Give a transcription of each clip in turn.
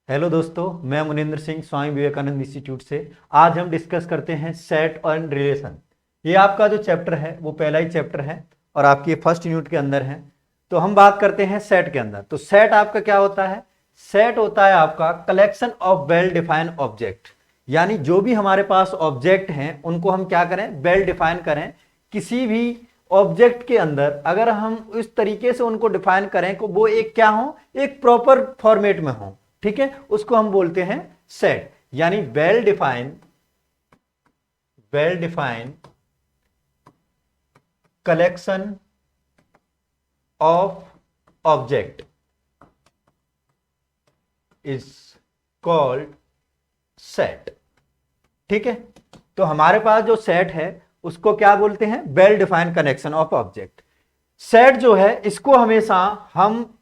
Hello दोस्तों, मैं Munindar Singh Swami Vivekananda institute से। आज हम डिस्कस करते हैं सेट एंड रिलेशन। ये आपका जो चैप्टर है वो पहला ही चैप्टर है और आपकी फर्स्ट यूनिट के अंदर है। तो हम बात करते हैं सेट के अंदर। तो सेट आपका क्या होता है? सेट होता है आपका collection of well defined object. यानी जो भी हमारे पास ऑब्जेक्ट हैं उनको हम क्या करें? वेल डिफाइन करें। किसी भी ऑब्जेक्ट के अंदर अगर हम इस तरीके से उनको डिफाइन करें कि वो एक क्या हो, एक प्रॉपर फॉर्मेट में हो, ठीक है, उसको हम बोलते हैं सेट। यानी well defined collection of object is called set. ठीक है, तो हमारे पास जो सेट है उसको क्या बोलते हैं? Well defined collection of object. Set जो है इसको हमेशा हम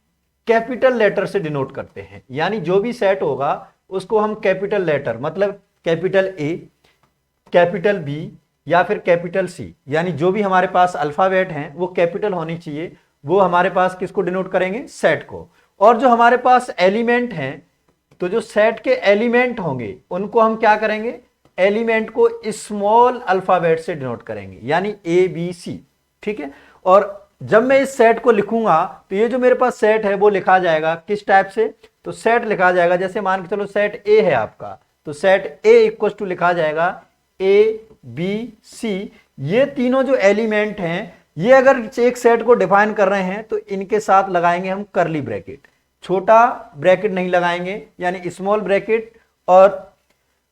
कैपिटल लेटर से डिनोट करते हैं। यानी जो भी सेट होगा उसको हम कैपिटल लेटर, मतलब कैपिटल ए, कैपिटल बी या फिर कैपिटल सी, यानी जो भी हमारे पास अल्फाबेट हैं वो कैपिटल होनी चाहिए। वो हमारे पास किसको डिनोट करेंगे? सेट को। और जो हमारे पास एलिमेंट हैं, तो जो सेट के एलिमेंट होंगे उनको हम क्या करेंगे? एलिमेंट को स्मॉल अल्फाबेट से डिनोट करेंगे, यानी ए बी सी। ठीक है, और जब मैं इस सेट को लिखूंगा तो ये जो मेरे पास सेट है वो लिखा जाएगा किस टाइप से? तो सेट लिखा जाएगा, जैसे मान के चलो सेट ए है आपका, तो सेट ए इक्वल टू लिखा जाएगा ए बी सी। ये तीनों जो एलिमेंट हैं, ये अगर एक सेट को डिफाइन कर रहे हैं तो इनके साथ लगाएंगे हम करली ब्रैकेट। छोटा ब्रैकेट नहीं लगाएंगे, यानी स्मॉल ब्रैकेट और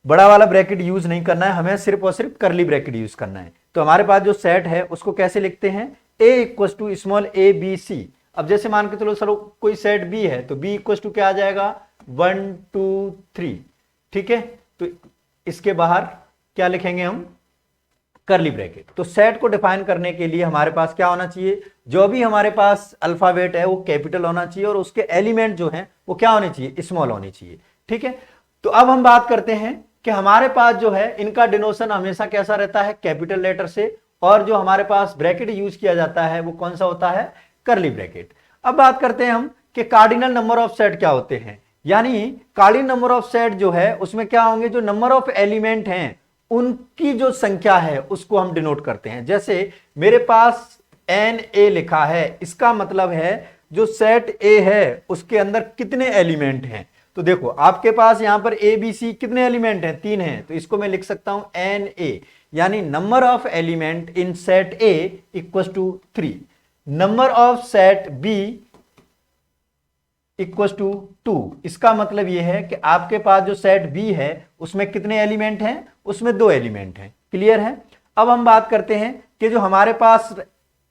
बड़ा वाला ब्रैकेट यूज नहीं करना है, हमें सिर्फ और सिर्फ करली ब्रैकेट यूज करना है। तो हमारे पास जो सेट है उसको कैसे लिखते हैं? A equal to small A B C. अब जैसे मान के चलो चलो कोई सेट बी है तो बी इक्वल टू क्या आ जाएगा? 1 2 3। ठीक है, तो इसके बाहर क्या लिखेंगे हम? करली ब्रैकेट। तो सेट को डिफाइन करने के लिए हमारे पास क्या होना चाहिए? जो भी हमारे पास अल्फाबेट है वो कैपिटल होना चाहिए और उसके एलिमेंट जो हैं वो क्या होने चाहिए? स्मॉल होने चाहिए। ठीक है, तो अब हम बात करते हैं कि हमारे पास जो है इनका डिनोशन हमेशा कैसा रहता है? कैपिटल लेटर से। और जो हमारे पास ब्रैकेट यूज किया जाता है वो कौन सा होता है? करली ब्रैकेट। अब बात करते हैं हम कि कार्डिनल नंबर ऑफ सेट क्या होते हैं। यानी कार्डिनल नंबर ऑफ सेट जो है उसमें क्या होंगे? जो नंबर ऑफ एलिमेंट हैं उनकी जो संख्या है उसको हम डिनोट करते हैं। जैसे मेरे पास एन ए लिखा है, इसका मतलब है जो सेट ए है उसके अंदर कितने एलिमेंट हैं। तो देखो आपके पास यहां पर ए बी सी कितने एलिमेंट हैं? 3 हैं, तो इसको मैं लिख सकता हूं एन ए, यानी number of element in set A equal to 3। Number of set B equal to 2। इसका मतलब यह है कि आपके पास जो सेट बी है उसमें कितने एलिमेंट हैं? उसमें 2 एलिमेंट हैं। क्लियर है? अब हम बात करते हैं कि जो हमारे पास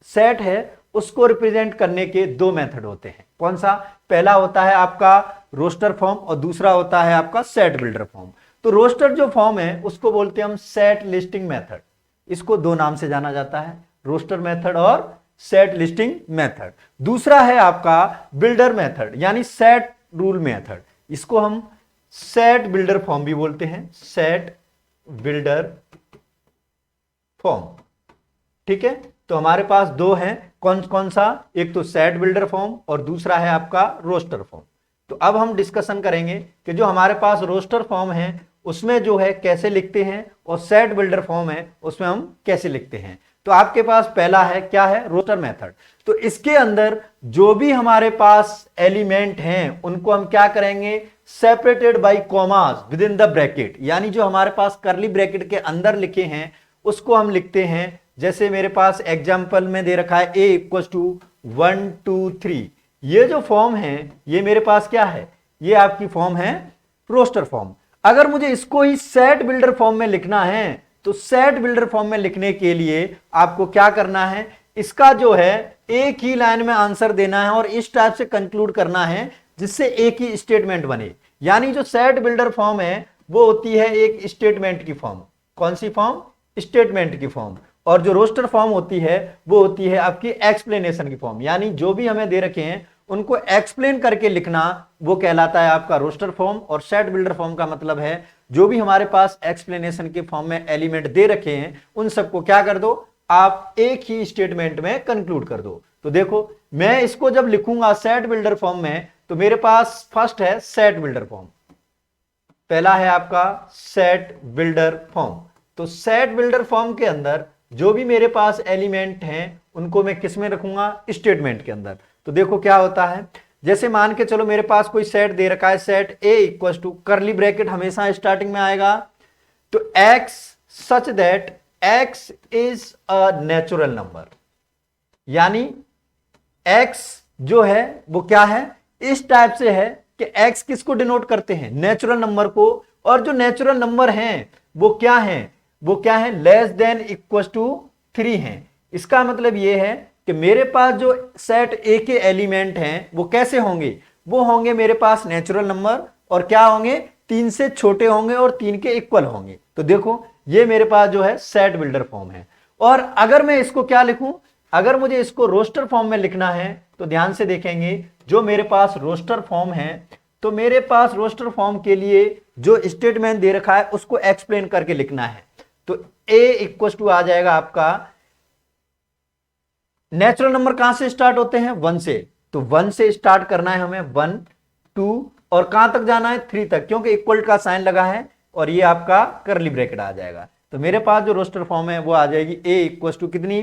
सेट है उसको रिप्रेजेंट करने के 2 मेथड होते हैं। कौन सा? पहला होता है आपका रोस्टर फॉर्म और दूसरा होता है आपका सेट बिल्डर फॉर्म। तो रोस्टर जो फॉर्म है उसको बोलते हैं हम सेट लिस्टिंग मेथड। इसको 2 नाम से जाना जाता है, रोस्टर मेथड और सेट लिस्टिंग मेथड। दूसरा है आपका बिल्डर मेथड, यानी सेट रूल मेथड। इसको हम सेट बिल्डर फॉर्म भी बोलते हैं, सेट बिल्डर फॉर्म। ठीक है, तो हमारे पास 2 हैं। कौन कौन सा? एक तो सेट बिल्डर फॉर्म और दूसरा है आपका रोस्टर फॉर्म। तो अब हम डिस्कशन करेंगे कि जो हमारे पास रोस्टर फॉर्म है उसमें जो है कैसे लिखते हैं और सेट बिल्डर फॉर्म है उसमें हम कैसे लिखते हैं। तो आपके पास पहला है क्या है? Roster method. तो इसके अंदर जो भी हमारे पास एलिमेंट हैं उनको हम क्या करेंगे? Separated by commas with in the bracket. यानी जो हमारे पास करली ब्रैकेट के अंदर लिखे हैं उसको हम लिखते हैं। जैसे मेरे पास एग्जाम्पल में दे रखा है ए इक्वल टू 1 2 3। ये जो फॉर्म है ये मेरे पास क्या है? ये आपकी फॉर्म है रोस्टर फॉर्म। अगर मुझे इसको ही सेट बिल्डर फॉर्म में लिखना है तो सेट बिल्डर फॉर्म में लिखने के लिए आपको क्या करना है? इसका जो है एक ही लाइन में आंसर देना है और इस टाइप से कंक्लूड करना है जिससे एक ही स्टेटमेंट बने। यानी जो सेट बिल्डर फॉर्म है वो होती है एक स्टेटमेंट की फॉर्म। कौन सी फॉर्म? स्टेटमेंट की फॉर्म। और जो रोस्टर फॉर्म होती है वो होती है आपकी एक्सप्लेनेशन की फॉर्म। यानी जो भी हमें दे रखे हैं उनको एक्सप्लेन करके लिखना वो कहलाता है आपका रोस्टर फॉर्म। और सेट बिल्डर फॉर्म का मतलब है जो भी हमारे पास एक्सप्लेनेशन के फॉर्म में एलिमेंट दे रखे हैं उन सबको क्या कर दो? आप एक ही स्टेटमेंट में कंक्लूड कर दो। तो देखो मैं इसको जब लिखूंगा सेट बिल्डर फॉर्म में तो मेरे पास फर्स्ट है सेट बिल्डर फॉर्म। पहला है आपका सेट बिल्डर फॉर्म। तो सेट बिल्डर फॉर्म के अंदर जो भी मेरे पास एलिमेंट हैं उनको मैं किस में रखूंगा, स्टेटमेंट के अंदर। तो देखो क्या होता है, जैसे मान के चलो मेरे पास कोई सेट दे रखा है, set A equal to curly bracket हमेशा स्टार्टिंग में आएगा, तो x such that x is a natural number, यानी x जो है वो क्या है, इस टाइप से है कि x किसको डिनोट करते हैं, नेचुरल नंबर को, और जो नेचुरल नंबर हैं वो क्या हैं, वो क्या है, लेस देन इक्वल टू 3 हैं। इसका मतलब ये है कि मेरे पास जो सेट ए के एलिमेंट हैं वो कैसे होंगे, वो होंगे मेरे पास नेचुरल नंबर, और क्या होंगे, 3 से छोटे होंगे और 3 के इक्वल होंगे। तो देखो ये मेरे पास जो है सेट बिल्डर फॉर्म है। और अगर मैं इसको क्या लिखूं, अगर मुझे इसको रोस्टर फॉर्म में लिखना है तो ध्यान से देखेंगे, जो मेरे पास रोस्टर फॉर्म है, तो मेरे पास रोस्टर फॉर्म के लिए जो स्टेटमेंट दे रखा है उसको एक्सप्लेन करके लिखना है। तो a इक्वल टू आ जाएगा आपका, नेचुरल नंबर कहां से स्टार्ट होते हैं, 1 से, तो 1 से स्टार्ट करना है हमें, 1 2 और कहां तक जाना है, 3 तक, क्योंकि इक्वल का साइन लगा है, और ये आपका करली ब्रैकेट आ जाएगा। तो मेरे पास जो रोस्टर फॉर्म है वो आ जाएगी a इक्वल टू कितनी,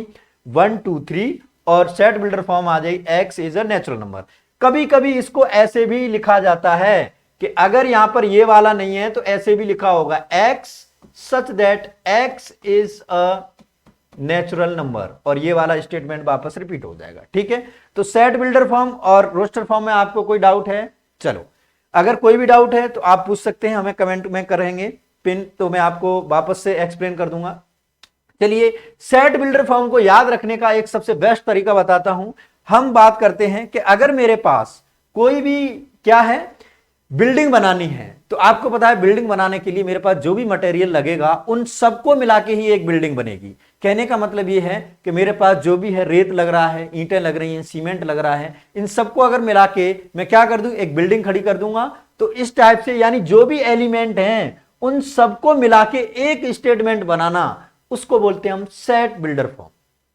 1 2 3, और सेट बिल्डर फॉर्म आ जाएगी x is a natural number. कभी कभी इसको ऐसे भी लिखा जाता है कि अगर यहां पर ये वाला नहीं है तो ऐसे भी लिखा होगा, x such that x is a natural number, और ये वाला स्टेटमेंट वापस रिपीट हो जाएगा। ठीक है, तो सेट बिल्डर फॉर्म और रोस्टर फॉर्म में आपको कोई डाउट है, चलो अगर कोई भी डाउट है तो आप पूछ सकते हैं, हमें कमेंट में करेंगे पिन, तो मैं आपको वापस से एक्सप्लेन कर दूंगा। चलिए सेट बिल्डर फॉर्म को याद रखने का एक सबसे बेस्ट तरीका बताता हूं। हम बात करते हैं कि अगर मेरे पास कोई भी क्या है, बिल्डिंग बनानी है, तो आपको पता है बिल्डिंग बनाने के लिए मेरे पास जो भी मटेरियल लगेगा उन सबको मिला के ही एक बिल्डिंग बनेगी। कहने का मतलब यह है कि मेरे पास जो भी है, रेत लग रहा है, ईंटें लग रही हैं, सीमेंट लग रहा है, इन सबको अगर मिला के मैं क्या कर दूं, एक बिल्डिंग खड़ी कर दूंगा। तो इस टाइप से, यानी जो भी एलिमेंट हैं उन सबको मिला के एक स्टेटमेंट बनाना, उसको बोलते हैं हम सेट बिल्डर फॉर्म।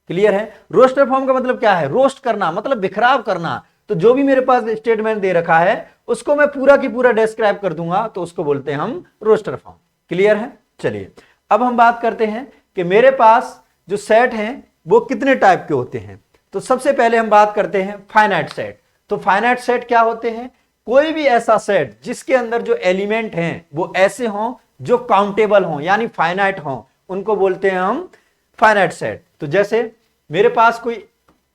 क्लियर है। रोस्टर फॉर्म का मतलब क्या है, रोस्ट करना मतलब बिखराव करना। तो जो भी मेरे पास स्टेटमेंट दे रखा है उसको मैं पूरा की पूरा डिस्क्राइब कर दूंगा, तो उसको बोलते हैं हम रोस्टर फॉर्म। क्लियर है। चलिए अब हम बात करते हैं कि मेरे पास जो सेट हैं वो कितने टाइप के होते हैं। तो सबसे पहले हम बात करते हैं फाइनाइट सेट। तो फाइनाइट सेट क्या होते हैं, कोई भी ऐसा सेट जिसके अंदर जो एलिमेंट हैं वो ऐसे हों जो काउंटेबल हों, यानी फाइनाइट हों, उनको बोलते हैं हम फाइनाइट सेट। तो जैसे मेरे पास कोई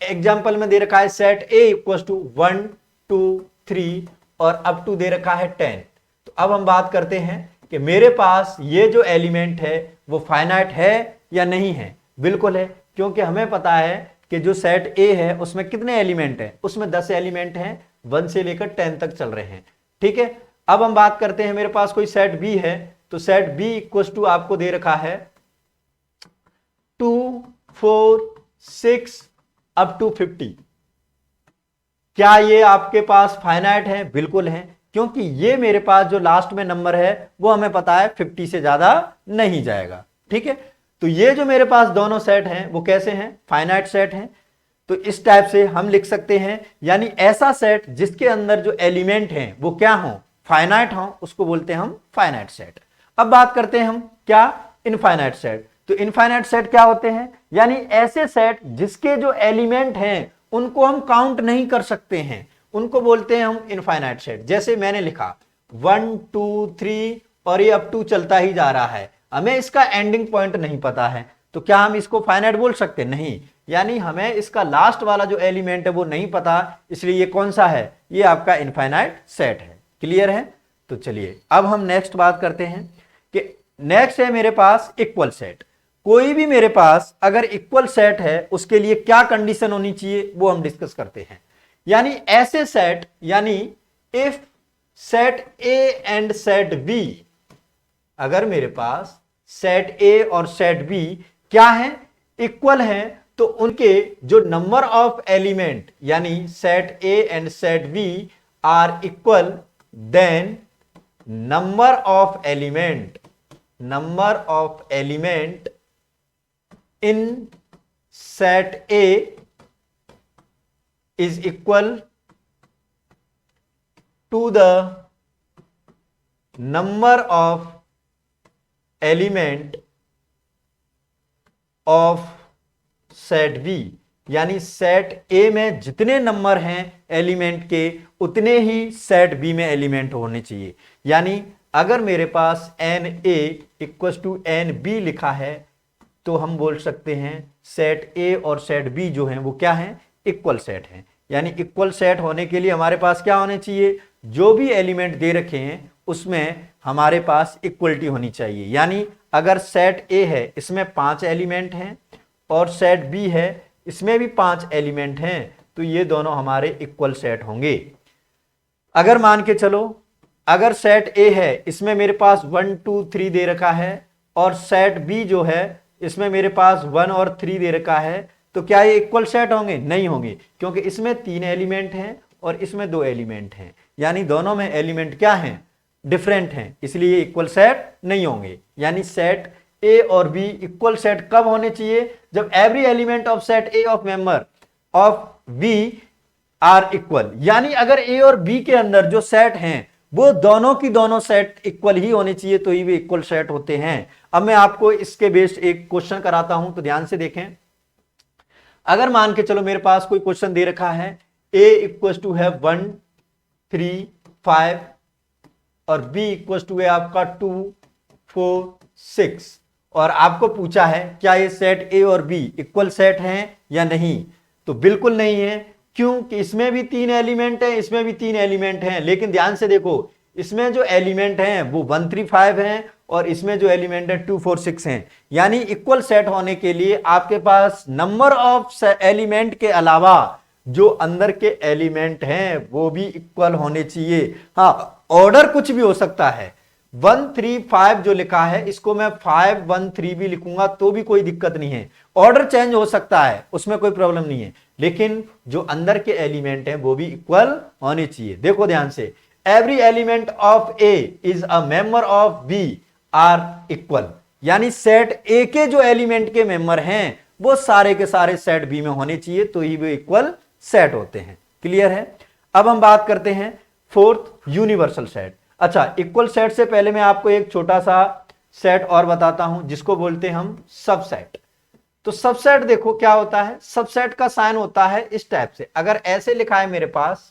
एग्जाम्पल में दे रखा है सेट ए इक्वल टू 1 2 3 और अप टू दे रखा है 10। तो अब हम बात करते हैं कि मेरे पास ये जो एलिमेंट है वो फाइनाइट है या नहीं है। बिल्कुल है, क्योंकि हमें पता है कि जो सेट ए है उसमें कितने एलिमेंट हैं, उसमें 10 एलिमेंट हैं, 1 से लेकर 10 तक चल रहे हैं। ठीक है। अब हम बात करते हैं मेरे पास कोई सेट बी है, तो सेट बी इक्वल टू आपको दे रखा है 2 4 6 अप टू 50। क्या ये आपके पास फाइनाइट है? बिल्कुल है, क्योंकि ये मेरे पास जो लास्ट में नंबर है वो हमें पता है 50 से ज्यादा नहीं जाएगा। ठीक है। तो ये जो मेरे पास दोनों सेट हैं वो कैसे हैं, फाइनाइट सेट हैं। तो इस टाइप से हम लिख सकते हैं, यानी ऐसा सेट जिसके अंदर जो एलिमेंट हैं वो क्या हो, फाइनाइट हो, उसको बोलते हैं हम फाइनाइट सेट। अब बात करते हैं हम क्या, इनफाइनाइट सेट। तो इनफाइनाइट सेट क्या होते हैं, यानी ऐसे सेट जिसके जो एलिमेंट हैं उनको हम काउंट नहीं कर सकते हैं, उनको बोलते हैं हम इनफाइनाइट सेट। जैसे मैंने लिखा 1 2 3 और ये अप टू चलता ही जा रहा है, हमें इसका एंडिंग पॉइंट नहीं पता है, तो क्या हम इसको फाइनाइट बोल सकते? नहीं, यानी हमें इसका लास्ट वाला जो एलिमेंट है वो नहीं पता, इसलिए ये कौन सा है, ये आपका इनफाइनाइट सेट है। क्लियर है। तो चलिए अब हम नेक्स्ट बात करते हैं कि नेक्स्ट है मेरे पास इक्वल सेट। कोई भी मेरे पास अगर इक्वल सेट है उसके लिए क्या कंडीशन होनी चाहिए वो हम डिस्कस करते हैं। यानी ऐसे सेट, यानी if set A and set B, अगर मेरे पास सेट ए और सेट बी क्या है, इक्वल है, तो उनके जो नंबर ऑफ एलिमेंट, यानी set A and set B are equal, then number of element in set A is equal to the number of element of set B, यानी set A में जितने नंबर हैं element के उतने ही set B में element होने चाहिए। यानी अगर मेरे पास N A equal to N B लिखा है तो हम बोल सकते हैं सेट ए और सेट बी जो हैं वो क्या हैं, इक्वल सेट हैं। यानी इक्वल सेट होने के लिए हमारे पास क्या होने चाहिए, जो भी एलिमेंट दे रखे हैं उसमें हमारे पास इक्वलिटी होनी चाहिए। यानी अगर सेट ए है इसमें 5 एलिमेंट हैं और सेट बी है इसमें भी 5 एलिमेंट हैं, तो ये दोनों हमारे इक्वल सेट होंगे। अगर मान के चलो अगर सेट ए है इसमें मेरे पास 1 2 3 दे रखा है और सेट बी जो है इसमें मेरे पास 1 और 3 दे रखा है, तो क्या ये इक्वल सेट होंगे, नहीं होंगे, क्योंकि इसमें 3 एलिमेंट हैं और इसमें 2 एलिमेंट हैं। यानी दोनों में एलिमेंट क्या हैं, डिफरेंट हैं, इसलिए इक्वल सेट नहीं होंगे। यानी सेट ए और बी इक्वल सेट कब होने चाहिए, जब every element of set A of member of B are equal. यानी अगर ए और बी के अंदर जो सेट हैं वो दोनों की दोनों सेट इक्वल ही होने चाहिए, तो ही वे इक्वल सेट होते हैं। अब मैं आपको इसके बेस्ड एक क्वेश्चन कराता हूं, तो ध्यान से देखें। अगर मान के चलो मेरे पास कोई क्वेश्चन दे रखा है a इक्वल टू है 1 3 5 और b इक्वल टू है आपका 2 4 6 और आपको पूछा है क्या ये सेट a और b इक्वल सेट हैं या नहीं, तो बिल्कुल नहीं है। क्यों कि इसमें भी 3 एलिमेंट हैं, इसमें भी 3 एलिमेंट हैं, लेकिन ध्यान से देखो इसमें जो एलिमेंट हैं वो 1 3 5 हैं और इसमें जो एलिमेंट है 2 4 6 हैं। यानी इक्वल सेट होने के लिए आपके पास नंबर ऑफ एलिमेंट के अलावा जो अंदर के एलिमेंट हैं वो भी इक्वल होने चाहिए। हाँ, ऑर्डर कुछ भी हो सकता है, 1 3 5 जो लिखा है इसको मैं 5 1 3 भी लिखूंगा तो भी कोई दिक्कत नहीं है, ऑर्डर चेंज हो सकता है, उसमें कोई प्रॉब्लम नहीं है, लेकिन जो अंदर के एलिमेंट हैं वो भी इक्वल होने चाहिए। देखो ध्यान से, every element of A is a member of B are equal. यानी सेट ए के जो एलिमेंट के मेंबर हैं वो सारे के सारे सेट बी में होने चाहिए, तो ही वो इक्वल सेट होते हैं। क्लियर है। अब हम बात करते हैं फोर्थ, यूनिवर्सल सेट। अच्छा, इक्वल सेट से पहले मैं आपको एक छोटा सा सेट और बताता हूं जिसको बोलते हैं हम सबसेट। तो सबसेट देखो क्या होता है, सबसेट का साइन होता है इस टाइप से। अगर ऐसे लिखा है मेरे पास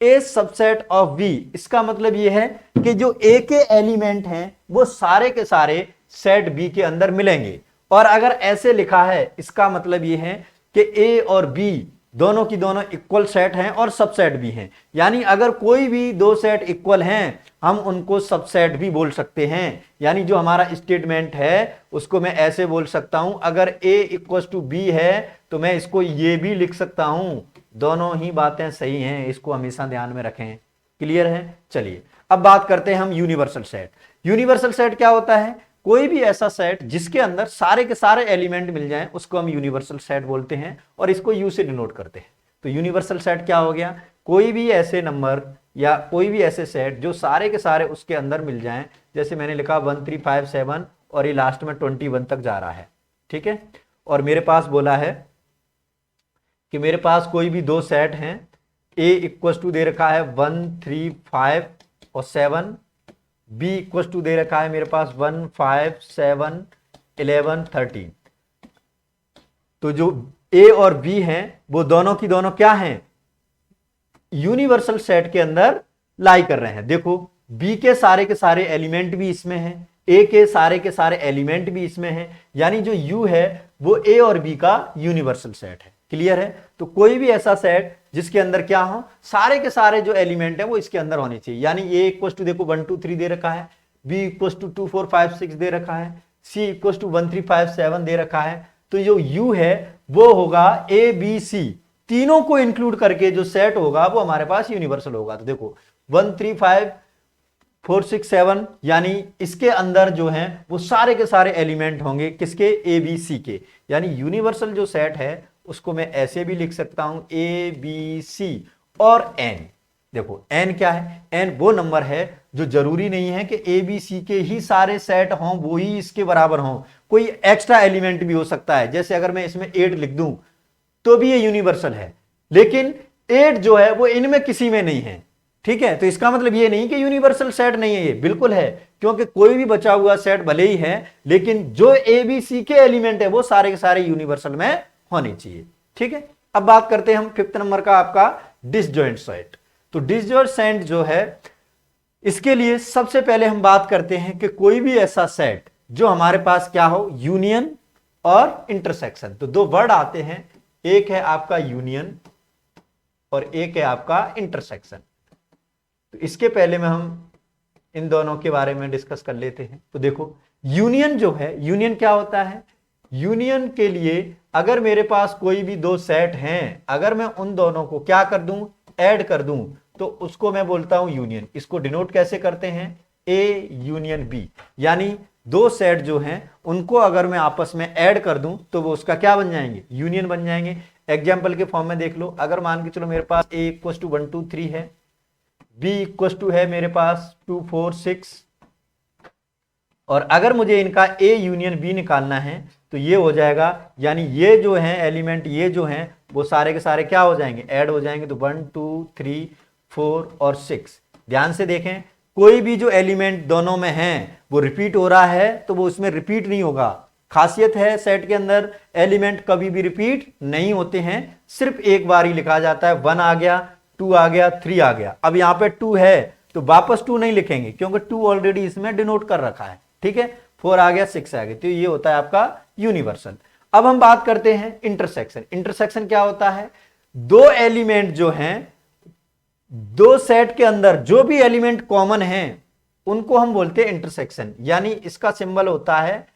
ए सबसेट ऑफ बी, इसका मतलब यह है कि जो ए के एलिमेंट हैं वो सारे के सारे सेट बी के अंदर मिलेंगे। और अगर ऐसे लिखा है इसका मतलब यह है कि ए और बी दोनों की दोनों इक्वल सेट हैं और सबसेट भी हैं। यानी अगर कोई भी दो सेट इक्वल हैं हम उनको सबसेट भी बोल सकते हैं। यानी जो हमारा स्टेटमेंट है उसको मैं ऐसे बोल सकता हूं, अगर a इक्वल टू बी है तो मैं इसको ये भी लिख सकता हूं। दोनों ही बातें सही हैं, इसको हमेशा ध्यान में रखें। क्लियर है। चलिए अब बात करते हैं हम यूनिवर्सल सेट। यूनिवर्सल सेट क्या होता है, कोई भी ऐसा सेट जिसके अंदर सारे के सारे एलिमेंट मिल जाएं उसको हम यूनिवर्सल सेट बोलते हैं और इसको यू से डिनोट करते हैं। तो यूनिवर्सल सेट क्या हो गया, कोई भी ऐसे नंबर या कोई भी ऐसे सेट जो सारे के सारे उसके अंदर मिल जाएं। जैसे मैंने लिखा 1 3 5 7 और ये लास्ट में 21 तक जा रहा है, ठीक है। और मेरे पास बोला है कि मेरे पास कोई भी दो सेट हैं, ए इक्वल टू दे रखा है 1 3 5 और 7, बी इक्वल टू दे रखा है मेरे पास 1 5 7 11 13। तो जो ए और बी हैं वो दोनों की दोनों क्या हैं, यूनिवर्सल सेट के अंदर लाई कर रहे हैं। देखो बी के सारे एलिमेंट भी इसमें हैं, ए के सारे एलिमेंट भी इसमें हैं, यानी जो यू है वो ए और बी का यूनिवर्सल सेट है। क्लियर है। तो कोई भी ऐसा सेट जिसके अंदर क्या हो, सारे के सारे जो एलिमेंट है वो इसके अंदर होने चाहिए। यानी ए इक्वल टू देखो 1 2 3 दे रखा है, बी इक्वल टू 2 4 5 6 दे रखा है, सी इक्वल टू 1 3 5 7 दे रखा है। तो जो यू है वो होगा ए बी सी, तीनों को इंक्लूड करके जो सेट होगा वो हमारे पास यूनिवर्सल होगा। तो देखो 1 3 5 4 6 7, यानी इसके अंदर जो है वो सारे के सारे एलिमेंट होंगे किसके, ए बी सी के। यानी यूनिवर्सल जो सेट है उसको मैं ऐसे भी लिख सकता हूं ए बी सी और एन। देखो एन क्या है, एन वो नंबर है जो जरूरी नहीं है कि ए बी सी के ही सारे सेट हों वो ही इसके बराबर हों, कोई एक्स्ट्रा एलिमेंट भी हो सकता है। जैसे अगर मैं इसमें 8 लिख दूं तो भी ये यूनिवर्सल है, लेकिन 8 जो है वो इनमें किसी में नहीं है, ठीक है, तो इसका मतलब ये नहीं कि यूनिवर्सल सेट नहीं है, ये बिल्कुल है, क्योंकि कोई भी बचा हुआ सेट भले ही है लेकिन जो ए बी सी के एलिमेंट है वो सारे के सारे यूनिवर्सल में होने चाहिए। ठीक है, अब बात करते हैं हम 5th नंबर का आपका डिसजॉइंट सेट। तो डिसजॉइंट सेट जो है, इसके लिए सबसे पहले हम बात करते हैं कि कोई भी ऐसा सेट जो हमारे पास क्या हो, यूनियन और इंटरसेक्शन। तो दो वर्ड आते हैं, एक है आपका यूनियन और एक है आपका इंटरसेक्शन। तो इसके पहले में हम इन दोनों के बारे में डिस्कस कर लेते हैं। तो देखो यूनियन जो है, यूनियन क्या होता है, यूनियन के लिए अगर मेरे पास कोई भी दो सेट हैं, अगर मैं उन दोनों को क्या कर दूं, ऐड कर दूं, तो उसको मैं बोलता हूं यूनियन। इसको डिनोट कैसे करते हैं, ए यूनियन बी, यानी दो सेट जो हैं उनको अगर मैं आपस में ऐड कर दूं तो वो उसका क्या बन जाएंगे, यूनियन बन जाएंगे। एग्जाम्पल के फॉर्म में देख लो, अगर मान के चलो मेरे पास ए इक्वल टू 1 2 3 है, बी इक्वल टू है मेरे पास 2 4 6, और अगर मुझे इनका ए यूनियन बी निकालना है तो ये हो जाएगा, यानी ये जो है एलिमेंट, ये जो हैं वो सारे के सारे क्या हो जाएंगे, ऐड हो जाएंगे। तो 1 2 3 4 और 6। ध्यान से देखें, कोई भी जो एलिमेंट दोनों में है वो रिपीट हो रहा है तो वो उसमें रिपीट नहीं होगा। खासियत है सेट के अंदर एलिमेंट कभी भी रिपीट नहीं होते हैं, सिर्फ एक बार ही लिखा जाता है। 1 आ गया, 2 आ गया, 3 आ गया। अब यहां पे 2 है तो वापस 2 नहीं लिखेंगे क्योंकि 2 ऑलरेडी इसमें डिनोट कर रखा है। ठीक है, 4 आ गया, 6 आ गया, तो ये होता है आपका यूनिवर्सल। अब हम बात करते हैं इंटरसेक्शन। इंटरसेक्शन क्या होता है, दो एलिमेंट जो हैं, दो सेट के अंदर जो भी एलिमेंट कॉमन हैं उनको हम बोलते हैं इंटरसेक्शन। यानी इसका सिंबल होता है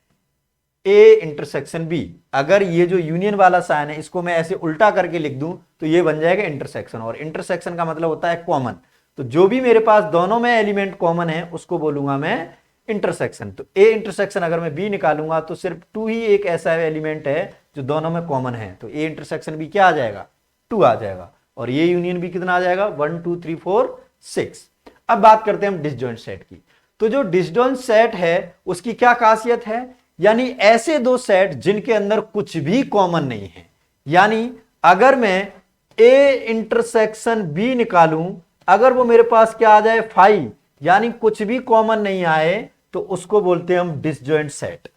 ए इंटरसेक्शन बी। अगर ये जो यूनियन वाला साइन है इसको मैं ऐसे उल्टा करके लिख दूं तो ये बन जाएगा इंटरसेक्शन, और इंटरसेक्शन का मतलब होता है कॉमन। तो जो भी मेरे पास दोनों में एलिमेंट कॉमन है उसको बोलूंगा मैं इंटरसेक्शन। तो ए इंटरसेक्शन अगर मैं बी निकालूंगा तो सिर्फ 2 ही एक ऐसा एलिमेंट है जो दोनों में कॉमन है, तो ए इंटरसेक्शन बी क्या आ जाएगा, 2 आ जाएगा, और ये यूनियन बी कितना आ जाएगा, 1 2 3 4 6। अब बात करते हैं हम डिसजॉइंट सेट की। तो जो डिसजॉइंट सेट है उसकी क्या खासियत है, यानी ऐसे दो सेट जिनके अंदर कुछ भी कॉमन नहीं है। यानी अगर मैं ए इंटरसेक्शन बी निकालूं, अगर वो मेरे पास क्या आ जाए 5, यानी कुछ भी कॉमन नहीं आए, तो उसको बोलते हैं हम डिसजॉइंट सेट।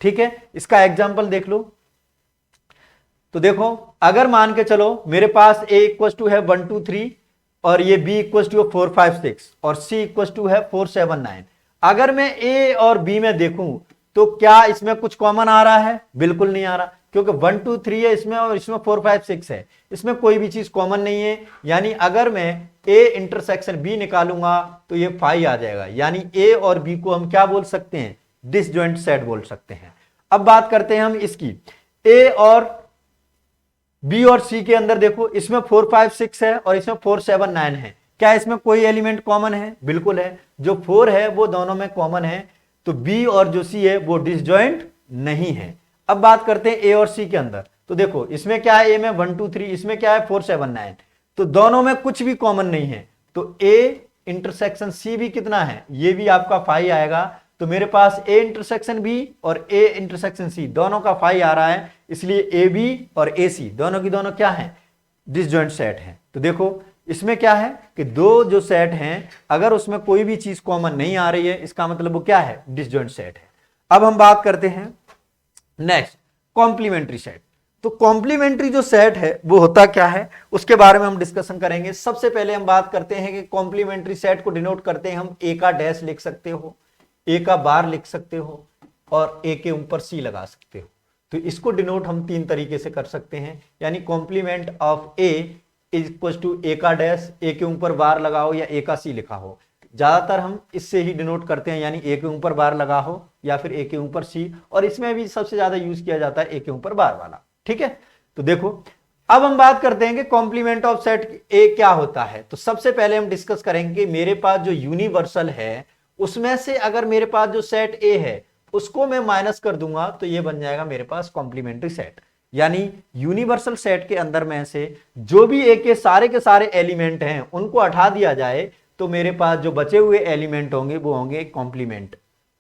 ठीक है, इसका एग्जांपल देख लो। तो देखो अगर मान के चलो मेरे पास ए इक्वल टू है 1 2 3 और ये बी इक्वल टू 4 5 6 और सी इक्वल टू है 4 7 9। अगर मैं ए और बी में देखूं तो क्या इसमें कुछ कॉमन आ रहा है, बिल्कुल नहीं आ रहा, क्योंकि 1 2 3 है इसमें और इसमें 4 5 6 है, इसमें कोई भी चीज कॉमन नहीं है। यानी अगर मैं ए इंटरसेक्शन बी निकालूंगा तो ये 5 आ जाएगा, यानी ए और बी को हम क्या बोल सकते हैं, डिसजॉइंट सेट बोल सकते हैं। अब बात करते हैं हम इसकी, ए और बी और सी के अंदर देखो, इसमें 4 5 6 है और इसमें 4 7 9 है। क्या इसमें कोई एलिमेंट कॉमन है, बिल्कुल है, जो 4 है वो दोनों में कॉमन है, तो बी और जो सी है वो डिसजॉइंट नहीं है। अब बात करते हैं ए और सी के अंदर। तो देखो इसमें क्या है, ए में 1 2 3, इसमें क्या है 4 7 9, तो दोनों में कुछ भी कॉमन नहीं है। तो ए इंटरसेक्शन सी भी कितना है, ये भी आपका 5 आएगा। तो मेरे पास ए इंटरसेक्शन बी और ए इंटरसेक्शन सी दोनों का 5 आ रहा है, इसलिए ए बी और ए सी दोनों की दोनों क्या है, डिसजॉइंट सेट है। तो देखो इसमें क्या है कि दो जो सेट हैं अगर उसमें कोई भी चीज कॉमन नहीं आ रही है, इसका मतलब वो क्या है, डिसजॉइंट सेट है। अब हम बात करते हैं नेक्स्ट कॉम्प्लीमेंट्री सेट। तो कॉम्प्लीमेंट्री जो सेट है वो होता क्या है, उसके बारे में हम डिस्कशन करेंगे। सबसे पहले हम बात करते हैं कि कॉम्प्लीमेंट्री सेट को डिनोट करते हैं हम, ए का डैश लिख सकते हो, ए का बार लिख सकते हो और ए के ऊपर सी लगा सकते हो। तो इसको डिनोट हम 3 तरीके से कर सकते हैं, यानी complement of A equal to A का डैश, ए के ऊपर बार लगाओ या ए का सी लिखा हो। ज्यादातर हम इससे ही डिनोट करते हैं, यानी ए के ऊपर बार लगा हो या फिर ए के ऊपर सी, और इसमें भी सबसे ज्यादा यूज किया जाता है ए के ऊपर बार वाला। ठीक है, तो देखो अब हम बात करते हैं कि कॉम्प्लीमेंट ऑफ सेट ए क्या होता है। तो सबसे पहले हम डिस्कस करेंगे मेरे पास जो यूनिवर्सल है उसमें से अगर मेरे पास जो सेट ए है उसको मैं माइनस कर दूंगा तो ये बन जाएगा मेरे पास कॉम्प्लीमेंट्री सेट। यानी यूनिवर्सल सेट के अंदर में से जो भी ए के सारे एलिमेंट हैं उनको हटा दिया जाए तो मेरे पास जो बचे हुए एलिमेंट होंगे वो होंगे कॉम्प्लीमेंट।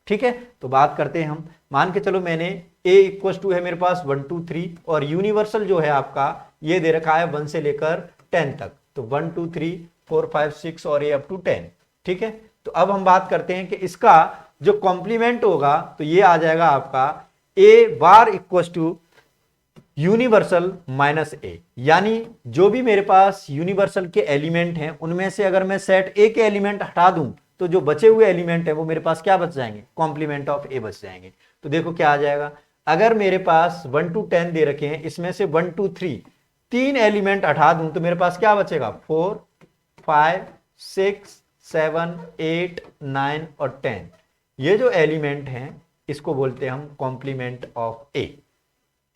ठीक है, तो बात करते हैं हम, मान के चलो मैंने ए इक्वल टू है मेरे पास 1 2 3 और यूनिवर्सल जो है आपका ये दे रखा है 1 से लेकर 10 तक। तो 1 2 3 4 5 6 और ए अप टू 10। ठीक है, तो अब हम बात करते हैं कि इसका जो कॉम्प्लीमेंट होगा तो ये आ जाएगा आपका ए बार इक्वल टू यूनिवर्सल माइनस ए, यानी जो भी मेरे पास यूनिवर्सल के एलिमेंट हैं उनमें से अगर मैं सेट ए के एलिमेंट हटा दूं तो जो बचे हुए एलिमेंट है वो मेरे पास क्या बच जाएंगे, कॉम्प्लीमेंट ऑफ ए बच जाएंगे। तो देखो क्या आ जाएगा, अगर मेरे पास 1 to 10 दे रखे हैं, इसमें से 1 to 3 तीन एलिमेंट हटा दूं तो मेरे पास क्या बचेगा, 4 5 6 7 8 9 और 10। ये जो एलिमेंट हैं इसको बोलते हैं हम कॉम्प्लीमेंट ऑफ ए।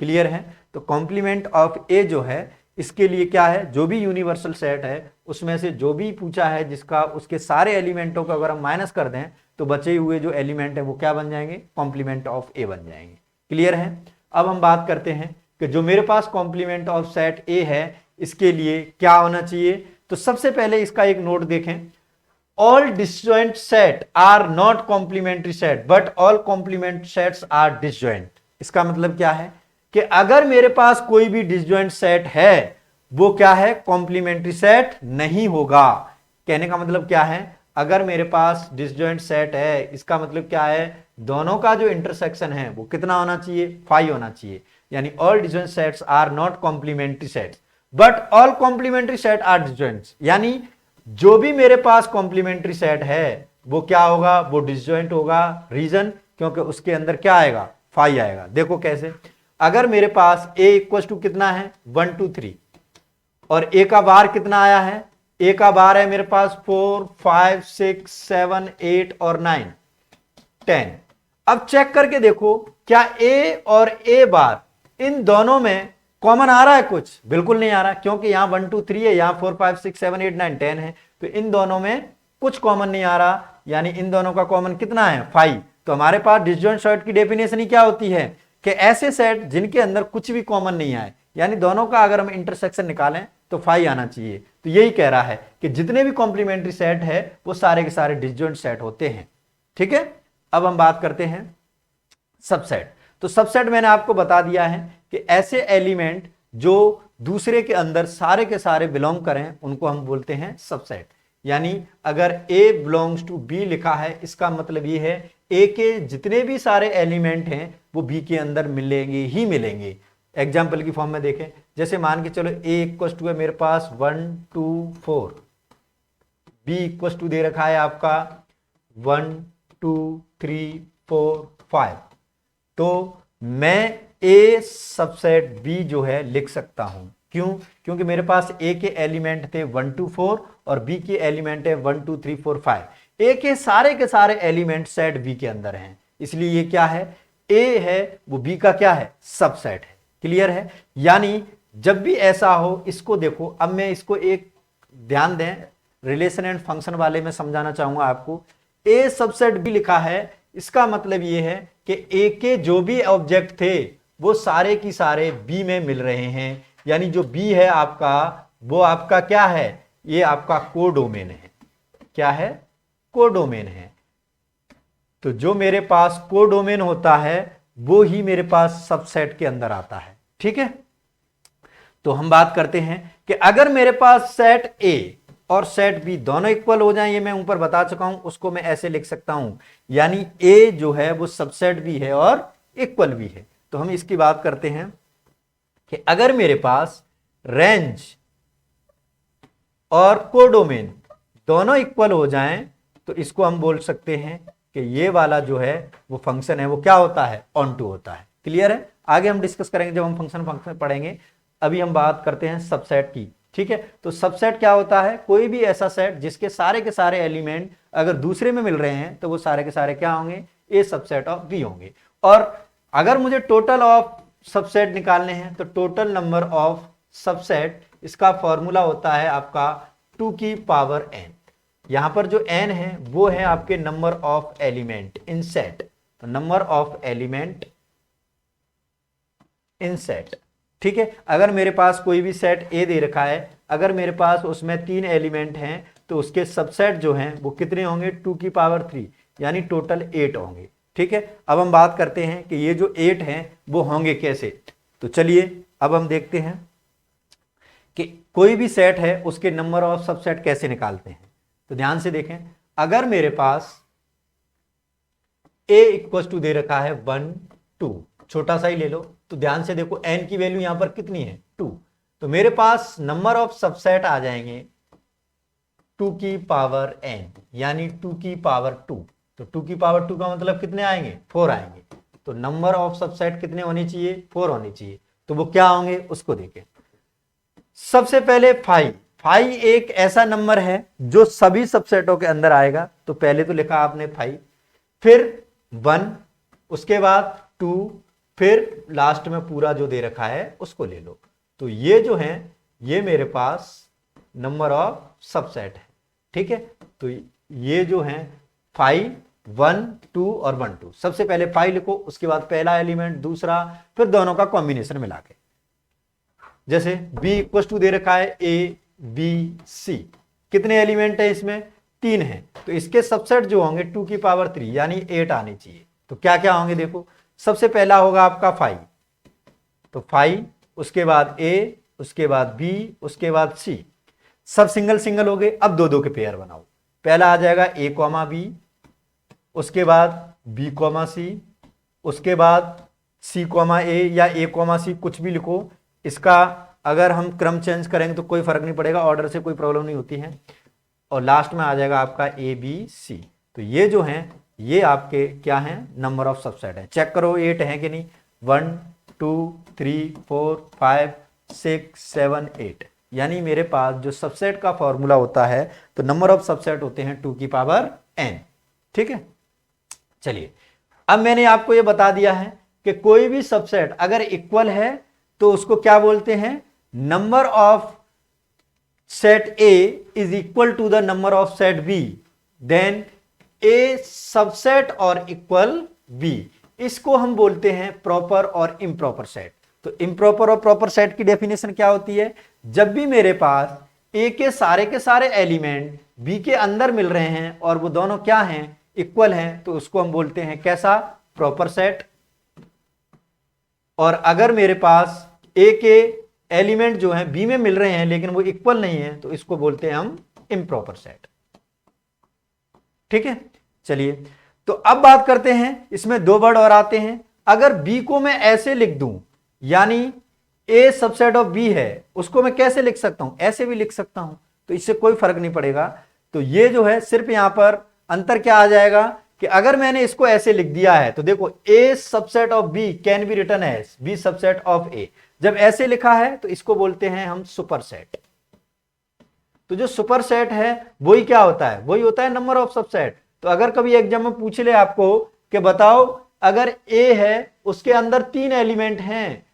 क्लियर है, तो कॉम्प्लीमेंट ऑफ ए जो है इसके लिए क्या है, जो भी यूनिवर्सल सेट है उसमें से जो भी पूछा है जिसका उसके सारे एलिमेंटों को अगर हम माइनस कर दें तो बचे हुए जो एलिमेंट है वो क्या बन जाएंगे, कॉम्प्लीमेंट ऑफ ए बन जाएंगे। क्लियर है, अब हम बात करते हैं कि जो मेरे पास कॉम्प्लीमेंट ऑफ सेट ए है इसके लिए क्या होना चाहिए। तो सबसे पहले इसका एक नोट देखें, all disjoint set are not complementary set but all complement sets are disjoint. इसका मतलब क्या है कि अगर मेरे पास कोई भी डिसजॉइंट सेट है वो क्या है, कॉम्प्लीमेंट्री सेट नहीं होगा। कहने का मतलब क्या है, अगर मेरे पास डिसजॉइंट सेट है इसका मतलब क्या है, दोनों का जो इंटरसेक्शन है वो कितना होना चाहिए, 5 होना चाहिए। यानी all disjoint sets are not complementary sets but all complementary set are disjoint. यानी जो भी मेरे पास कॉम्प्लीमेंट्री सेट है वो क्या होगा, वो डिसजॉइंट होगा। रीजन, क्योंकि उसके अंदर क्या आएगा, 5 आएगा। देखो कैसे, अगर मेरे पास a इक्वल टू कितना है 1 2 3 और a का बार कितना आया है, a का बार है मेरे पास 4 5 6 7 8 और 9 10। अब चेक करके देखो क्या a और a बार इन दोनों में कॉमन आ रहा है कुछ, बिल्कुल नहीं आ रहा, क्योंकि यहां 1 2 3 है, यहां 4 5 6 7 8 9 10 है, तो इन दोनों में कुछ कॉमन नहीं आ रहा। यानी इन दोनों का कॉमन कितना है, 5। तो हमारे पास डिसजॉइंट सेट की डेफिनेशन ही क्या होती है कि ऐसे सेट जिनके अंदर कुछ भी कॉमन नहीं आए, यानी दोनों का अगर हम इंटरसेक्शन निकालें तो 5 आना चाहिए। तो यही कह रहा है कि जितने भी कॉम्प्लीमेंट्री सेट है वो सारे के सारे डिसजॉइंट सेट होते हैं। ठीक है, अब हम बात करते हैं सबसेट। तो सबसेट मैंने आपको बता दिया है कि ऐसे एलिमेंट जो दूसरे के अंदर सारे के सारे बिलोंग करें उनको हम बोलते हैं सबसेट। यानी अगर A बिलोंग्स टू B लिखा है इसका मतलब ये है A के जितने भी सारे एलिमेंट हैं वो B के अंदर मिलेंगे ही मिलेंगे। एग्जाम्पल की फॉर्म में देखें, जैसे मान के चलो A इक्वल टू है मेरे पास 1 2 4, B इक्वल टू दे रखा है आपका 1 2 3 4 5, तो मैं A सबसेट B जो है लिख सकता हूं। क्यों, क्योंकि मेरे पास A के एलिमेंट थे 1 2 4 और B के एलिमेंट है 1 2 3 4 5। A के सारे एलिमेंट सेट B के अंदर हैं, इसलिए ये क्या है, A है वो B का क्या है, सबसेट है। क्लियर है, यानी जब भी ऐसा हो इसको देखो। अब मैं इसको एक ध्यान दें, रिलेशन एंड फंक्शन वाले में समझाना चाहूंगा आपको। A सबसेट B लिखा है, इसका मतलब ये है कि A के जो भी ऑब्जेक्ट थे वो सारे की सारे B में मिल रहे हैं। यानी जो B है आपका वो आपका क्या है, ये आपका कोडोमेन है। क्या है, कोडोमेन है। तो जो मेरे पास कोडोमेन होता है वो ही मेरे पास सबसेट के अंदर आता है। ठीक है, तो हम बात करते हैं कि अगर मेरे पास सेट A और सेट B दोनों इक्वल हो जाएं, ये मैं ऊपर बता चुका हूं, उसको मैं ऐसे लिख सकता हूं, यानी A जो है वो सबसेट भी है और इक्वल भी है। तो हम इसकी बात करते हैं कि अगर मेरे पास रेंज और कोडोमेन दोनों इक्वल हो जाएं तो इसको हम बोल सकते हैं कि ये वाला जो है वो फंक्शन है वो क्या होता है, ऑन टू होता है। क्लियर है, आगे हम डिस्कस करेंगे जब हम फंक्शन पढ़ेंगे। अभी हम बात करते हैं सबसेट की। ठीक है, तो सबसेट क्या होता है, कोई भी ऐसा सेट जिसके सारे के सारे एलिमेंट अगर दूसरे में मिल रहे हैं तो वो सारे के सारे क्या होंगे, ए सबसेट ऑफ बी होंगे। और अगर मुझे टोटल ऑफ सबसेट निकालने हैं तो टोटल नंबर ऑफ सबसेट, इसका फॉर्मूला होता है आपका 2 की पावर n। यहां पर जो n है वो है आपके number of element in set, तो number of element in set. ठीक है, अगर मेरे पास कोई भी सेट A दे रखा है, अगर मेरे पास उसमें 3 एलिमेंट हैं तो उसके सबसेट जो हैं वो कितने होंगे, 2 की पावर 3, यानी टोटल 8 होंगे। ठीक है, अब हम बात करते हैं कि ये जो 8 हैं वो होंगे कैसे। तो चलिए अब हम देखते हैं कि कोई भी सेट है उसके नंबर ऑफ सबसेट कैसे निकालते हैं। तो ध्यान से देखें, अगर मेरे पास a इक्वल टू दे रखा है 1 2, छोटा सा ही ले लो, तो ध्यान से देखो n की वैल्यू यहां पर कितनी है 2, तो मेरे पास नंबर ऑफ सबसेट आ जाएंगे 2 की पावर n, यानी 2 की पावर 2। तो 2 की पावर 2 का मतलब कितने आएंगे 4 आएंगे। तो नंबर ऑफ सबसेट कितने होने चाहिए 4 होने चाहिए। तो वो क्या होंगे उसको देखें। सबसे पहले 5 एक ऐसा नंबर है जो सभी सबसेटों के अंदर आएगा। तो पहले तो लिखा आपने 5, फिर 1, उसके बाद 2, फिर लास्ट में पूरा जो दे रखा है उसको ले लो। तो ये जो है ये मेरे पास नंबर ऑफ सबसेट है, ठीक है। तो ये जो है 5 1 2 और 1 2, सबसे पहले 5 लिखो, उसके बाद पहला एलिमेंट, दूसरा, फिर दोनों का कॉम्बिनेशन मिला के। जैसे b इक्वल टू दे रखा है a b c, कितने एलिमेंट है इसमें 3 है, तो इसके सबसेट जो होंगे 2 की पावर 3 यानी 8 आने चाहिए। तो क्या क्या होंगे देखो, सबसे पहला होगा आपका 5, तो 5, उसके बाद a, उसके बाद b, उसके बाद c, सब सिंगल सिंगल हो गए। अब दो दो के पेयर बनाओ, पहला आ जाएगा a कॉमा b, उसके बाद b कॉमा c, उसके बाद c कॉमा a या a कॉमा c, कुछ भी लिखो। इसका अगर हम क्रम चेंज करेंगे तो कोई फर्क नहीं पड़ेगा, ऑर्डर से कोई प्रॉब्लम नहीं होती है। और लास्ट में आ जाएगा आपका a b c। तो ये जो हैं ये आपके क्या हैं नंबर ऑफ सबसेट है। चेक करो 8 है कि नहीं, 1 2 3 4 5 6 7 8, यानी मेरे पास जो सबसेट का फॉर्मूला होता है तो नंबर ऑफ सबसेट होते हैं 2 की पावर n, ठीक है। चलिए अब मैंने आपको यह बता दिया है कि कोई भी सबसेट अगर इक्वल है तो उसको क्या बोलते हैं, number of set A is equal to the number of set B, then A subset और इक्वल B, इसको हम बोलते हैं प्रॉपर और इम्प्रॉपर सेट। तो इम्प्रॉपर और प्रॉपर सेट की डेफिनेशन क्या होती है, जब भी मेरे पास A के सारे एलिमेंट B के अंदर मिल रहे हैं और वो दोनों क्या हैं इक्वल हैं, तो उसको हम बोलते हैं कैसा, प्रॉपर सेट। और अगर मेरे पास A के एलिमेंट जो हैं B में मिल रहे हैं लेकिन वो इक्वल नहीं है, तो इसको बोलते हैं हम इम्प्रॉपर सेट, ठीक है। चलिए तो अब बात करते हैं, इसमें दो वर्ड और आते हैं। अगर B को मैं ऐसे लिख दूं, यानी A सबसेट ऑफ B है, उसको मैं कैसे लिख सकता हूं, ऐसे भी लिख सकता हूं, तो इससे कोई फर्क नहीं पड़ेगा। तो ये जो है सिर्फ यहां पर अंतर क्या आ जाएगा कि अगर मैंने इसको ऐसे लिख दिया है तो देखो A subset of B can be written as B subset of A, जब ऐसे लिखा है तो इसको बोलते हैं हम सुपर सेट। तो जो सुपर सेट है वही क्या होता है, वही होता है नंबर ऑफ सबसेट। तो अगर कभी एग्जाम में पूछ ले आपको कि बताओ अगर A है उसके अंदर 3 एलिमेंट हैं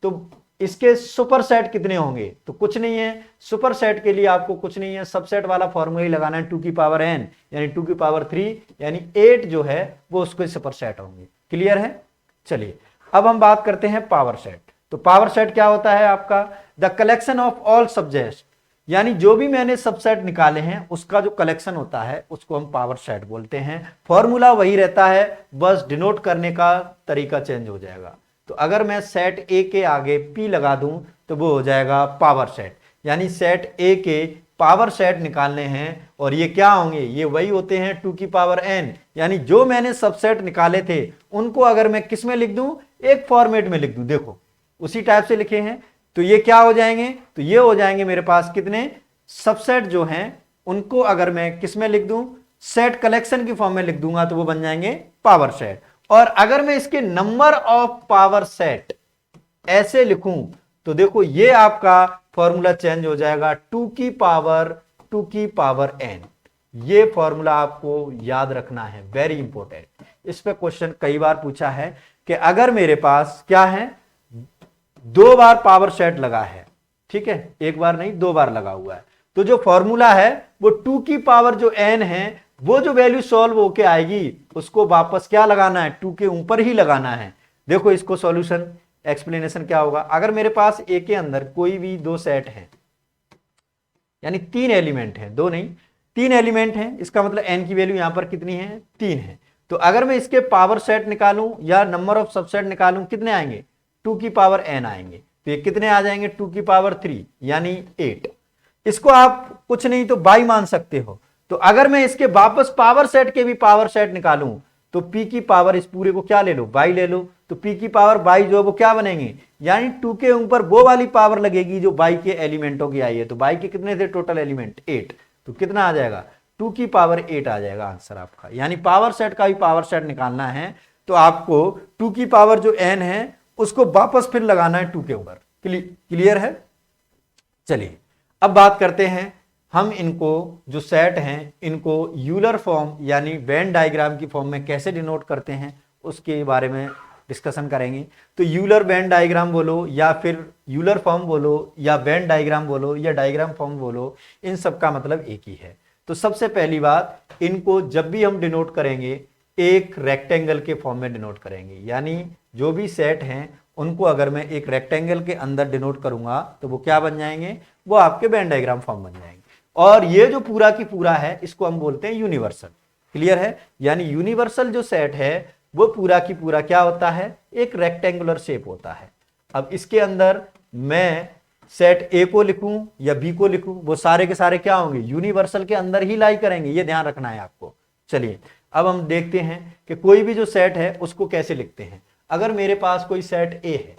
तो इसके सुपर सेट कितने होंगे, तो कुछ नहीं है। सुपर सेट के लिए आपको कुछ नहीं है, सबसेट वाला फॉर्मूला ही लगाना है, 2 की पावर n यानी 2 की पावर 3 यानी 8 जो है वो उसके सुपर सेट होंगे। क्लियर है। चलिए अब हम बात करते हैं पावर सेट। तो पावर सेट क्या होता है आपका, the collection of all subject, यानी जो भी मैंने सबसेट निकाले हैं उसका जो कलेक्शन होता है उसको हम पावर सेट बोलते हैं। फॉर्मूला वही रहता है, बस डिनोट करने का तरीका चेंज हो जाएगा। तो अगर मैं सेट A के आगे P लगा दूं तो वो हो जाएगा पावर सेट, यानी सेट A के पावर सेट निकालने हैं। और ये क्या होंगे, ये वही होते हैं 2 की पावर n, यानी जो मैंने सबसेट निकाले थे उनको अगर मैं किस में लिख दूं, एक फॉर्मेट में लिख दूं, देखो उसी टाइप से लिखे हैं, तो ये क्या हो जाएंगे, तो ये हो जाएंगे मेरे पास कितने सबसेट जो हैं उनको अगर मैं किस में लिख दूं, सेट कलेक्शन की फॉर्म में लिख दूंगा तो वो बन जाएंगे पावर सेट। और अगर मैं इसके नंबर ऑफ पावर सेट ऐसे लिखूं तो देखो ये आपका फॉर्मूला चेंज हो जाएगा 2 की पावर n। ये फॉर्मूला आपको याद रखना है, वेरी इंपॉर्टेंट। इस पे क्वेश्चन कई बार पूछा है कि अगर मेरे पास क्या है 2 बार पावर सेट लगा है, ठीक है, एक बार नहीं 2 बार लगा हुआ है, तो जो फॉर्मूला है वो 2 की पावर जो n है वो जो वैल्यू सॉल्व होके आएगी उसको वापस क्या लगाना है, 2 के ऊपर ही लगाना है। देखो इसको सॉल्यूशन एक्सप्लेनेशन क्या होगा, अगर मेरे पास A के अंदर कोई भी 2 सेट है, यानी 3 एलिमेंट है, 2 नहीं 3 एलिमेंट है, इसका मतलब n की वैल्यू यहां पर कितनी है 3 है। तो अगर मैं इसके पावर सेट निकालूं या नंबर ऑफ सबसेट निकालूं कितने आएंगे, 2 की पावर n आएंगे। तो ये कितने आ जाएंगे 2 की पावर 3 यानी 8। इसको आप कुछ नहीं तो बाई मान सकते हो। तो अगर मैं इसके वापस पावर सेट के भी पावर सेट निकालूं तो p की पावर इस पूरे को क्या ले लो, बाई ले लो। तो p की पावर बाई जो है वो क्या बनेंगे, यानी 2 के ऊपर वो वाली पावर लगेगी जो बाई के एलिमेंटों की आई है। तो बाई के कितने थे टोटल एलिमेंट 8, तो कितना आ जाएगा 2 की पावर 8 आ जाएगा आंसर आपका। यानी पावर सेट का भी पावर सेट निकालना है तो आपको 2 की पावर जो n है उसको वापस फिर लगाना है 2 के ऊपर। क्लियर है। चलिए अब बात करते हैं हम इनको जो सेट हैं इनको यूलर फॉर्म यानी वेन डायग्राम की फॉर्म में कैसे डिनोट करते हैं उसके बारे में डिस्कशन करेंगे। तो यूलर वेन डायग्राम बोलो या फिर यूलर फॉर्म बोलो या वेन डायग्राम बोलो या डायग्राम फॉर्म बोलो, इन सब का मतलब एक ही है। तो सबसे पहली बात, इनको जब भी हम डिनोट करेंगे एक रेक्टेंगल के फॉर्म में डिनोट करेंगे। यानी जो भी सेट हैं उनको अगर मैं एक रेक्टेंगल के अंदर डिनोट करूंगा तो वो क्या बन जाएंगे, वो आपके वेन डायग्राम फॉर्म बन जाएंगे। और ये जो पूरा की पूरा है इसको हम बोलते हैं यूनिवर्सल। क्लियर है। यानी यूनिवर्सल जो सेट है वो पूरा की पूरा क्या होता है, एक रेक्टेंगुलर शेप होता है। अब इसके अंदर मैं सेट ए को लिखूं या बी को लिखूं, वो सारे के सारे क्या होंगे, यूनिवर्सल के अंदर ही लाई करेंगे, ये ध्यान रखना है आपको। चलिए अब हम देखते हैं कि कोई भी जो सेट है उसको कैसे लिखते हैं। अगर मेरे पास कोई सेट ए है,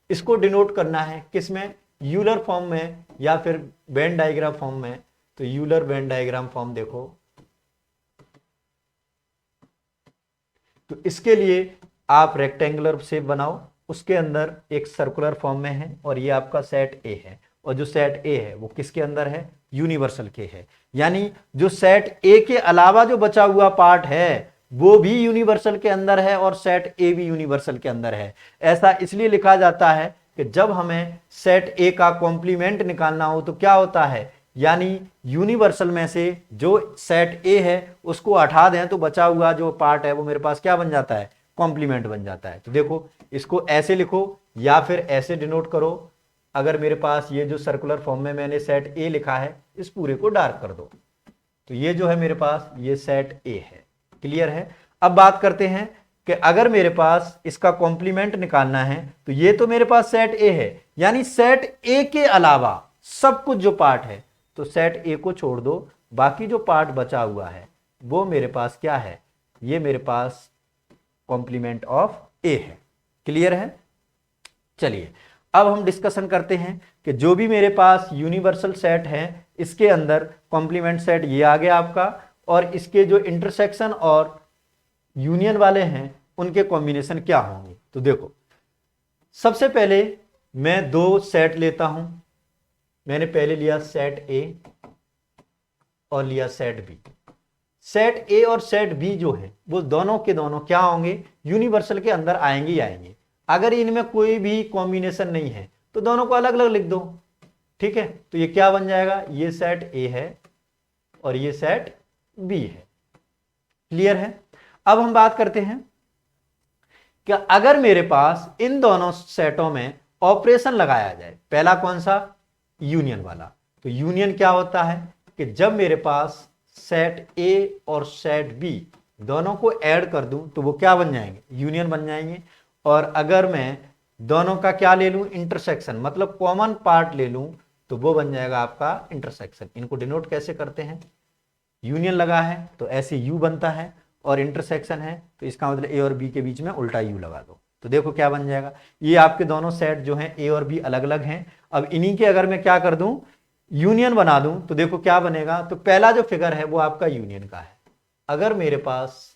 इसको डिनोट करना है किसमें, यूलर फॉर्म में या फिर वेन डायग्राम फॉर्म में। तो यूलर वेन डायग्राम फॉर्म देखो, तो इसके लिए आप रेक्टेंगुलर शेप बनाओ, उसके अंदर एक सर्कुलर फॉर्म में है और ये आपका सेट ए है। और जो सेट ए है वो किसके अंदर है, यूनिवर्सल के है। यानी जो सेट ए के अलावा जो बचा हुआ पार्ट है वो भी यूनिवर्सल के अंदर है और सेट ए भी यूनिवर्सल के अंदर है। ऐसा इसलिए लिखा जाता है कि जब हमें सेट ए का कॉम्प्लीमेंट निकालना हो तो क्या होता है, यानी यूनिवर्सल में से जो सेट ए है उसको हटा दें तो बचा हुआ जो पार्ट है वो मेरे पास क्या बन जाता है, कॉम्प्लीमेंट बन जाता है। तो देखो इसको ऐसे लिखो या फिर ऐसे डिनोट करो। अगर मेरे पास ये जो सर्कुलर फॉर्म में मैंने सेट ए लिखा है इस पूरे को डार्क कर दो, तो ये जो है मेरे पास ये सेट ए है। क्लियर है। अब बात करते हैं कि अगर मेरे पास इसका कॉम्प्लीमेंट निकालना है तो ये तो मेरे पास सेट ए है, यानी सेट ए के अलावा सब कुछ जो पार्ट है, तो सेट ए को छोड़ दो, बाकी जो पार्ट बचा हुआ है वो मेरे पास क्या है, ये मेरे पास कॉम्प्लीमेंट ऑफ ए है। क्लियर है। चलिए अब हम डिस्कशन करते हैं कि जो भी मेरे पास यूनिवर्सल सेट है इसके अंदर कॉम्प्लीमेंट सेट ये आ गया आपका, और इसके जो इंटरसेक्शन और यूनियन वाले हैं उनके कॉम्बिनेशन क्या होंगे। तो देखो सबसे पहले मैं दो सेट लेता हूं, मैंने पहले लिया सेट ए और लिया सेट बी। सेट ए और सेट बी जो है वो दोनों के दोनों क्या होंगे, यूनिवर्सल के अंदर आएंगे ही आएंगे। अगर इनमें कोई भी कॉम्बिनेशन नहीं है तो दोनों को अलग अलग लिख दो। ठीक है। तो ये क्या बन जाएगा, ये सेट ए है और ये सेट बी है। क्लियर है। अब हम बात करते हैं कि अगर मेरे पास इन दोनों सेटों में ऑपरेशन लगाया जाए, पहला कौन सा, यूनियन वाला। तो यूनियन क्या होता है कि जब मेरे पास सेट ए और सेट बी दोनों को ऐड कर दूं तो वो क्या बन जाएंगे, यूनियन बन जाएंगे। और अगर मैं दोनों का क्या ले लूं, इंटरसेक्शन, मतलब कॉमन पार्ट ले लूं तो वो बन जाएगा आपका इंटरसेक्शन। इनको डिनोट कैसे करते हैं, यूनियन लगा है तो ऐसे यू बनता है, और इंटरसेक्शन है तो इसका मतलब ए और बी के बीच में उल्टा यू लगा दो। तो देखो क्या बन जाएगा, ये आपके दोनों सेट जो हैं ए और बी अलग अलग हैं। अब इन्हीं के अगर मैं क्या कर दूं, यूनियन बना दूं तो देखो क्या बनेगा। तो पहला जो फिगर है वो आपका यूनियन का है। अगर मेरे पास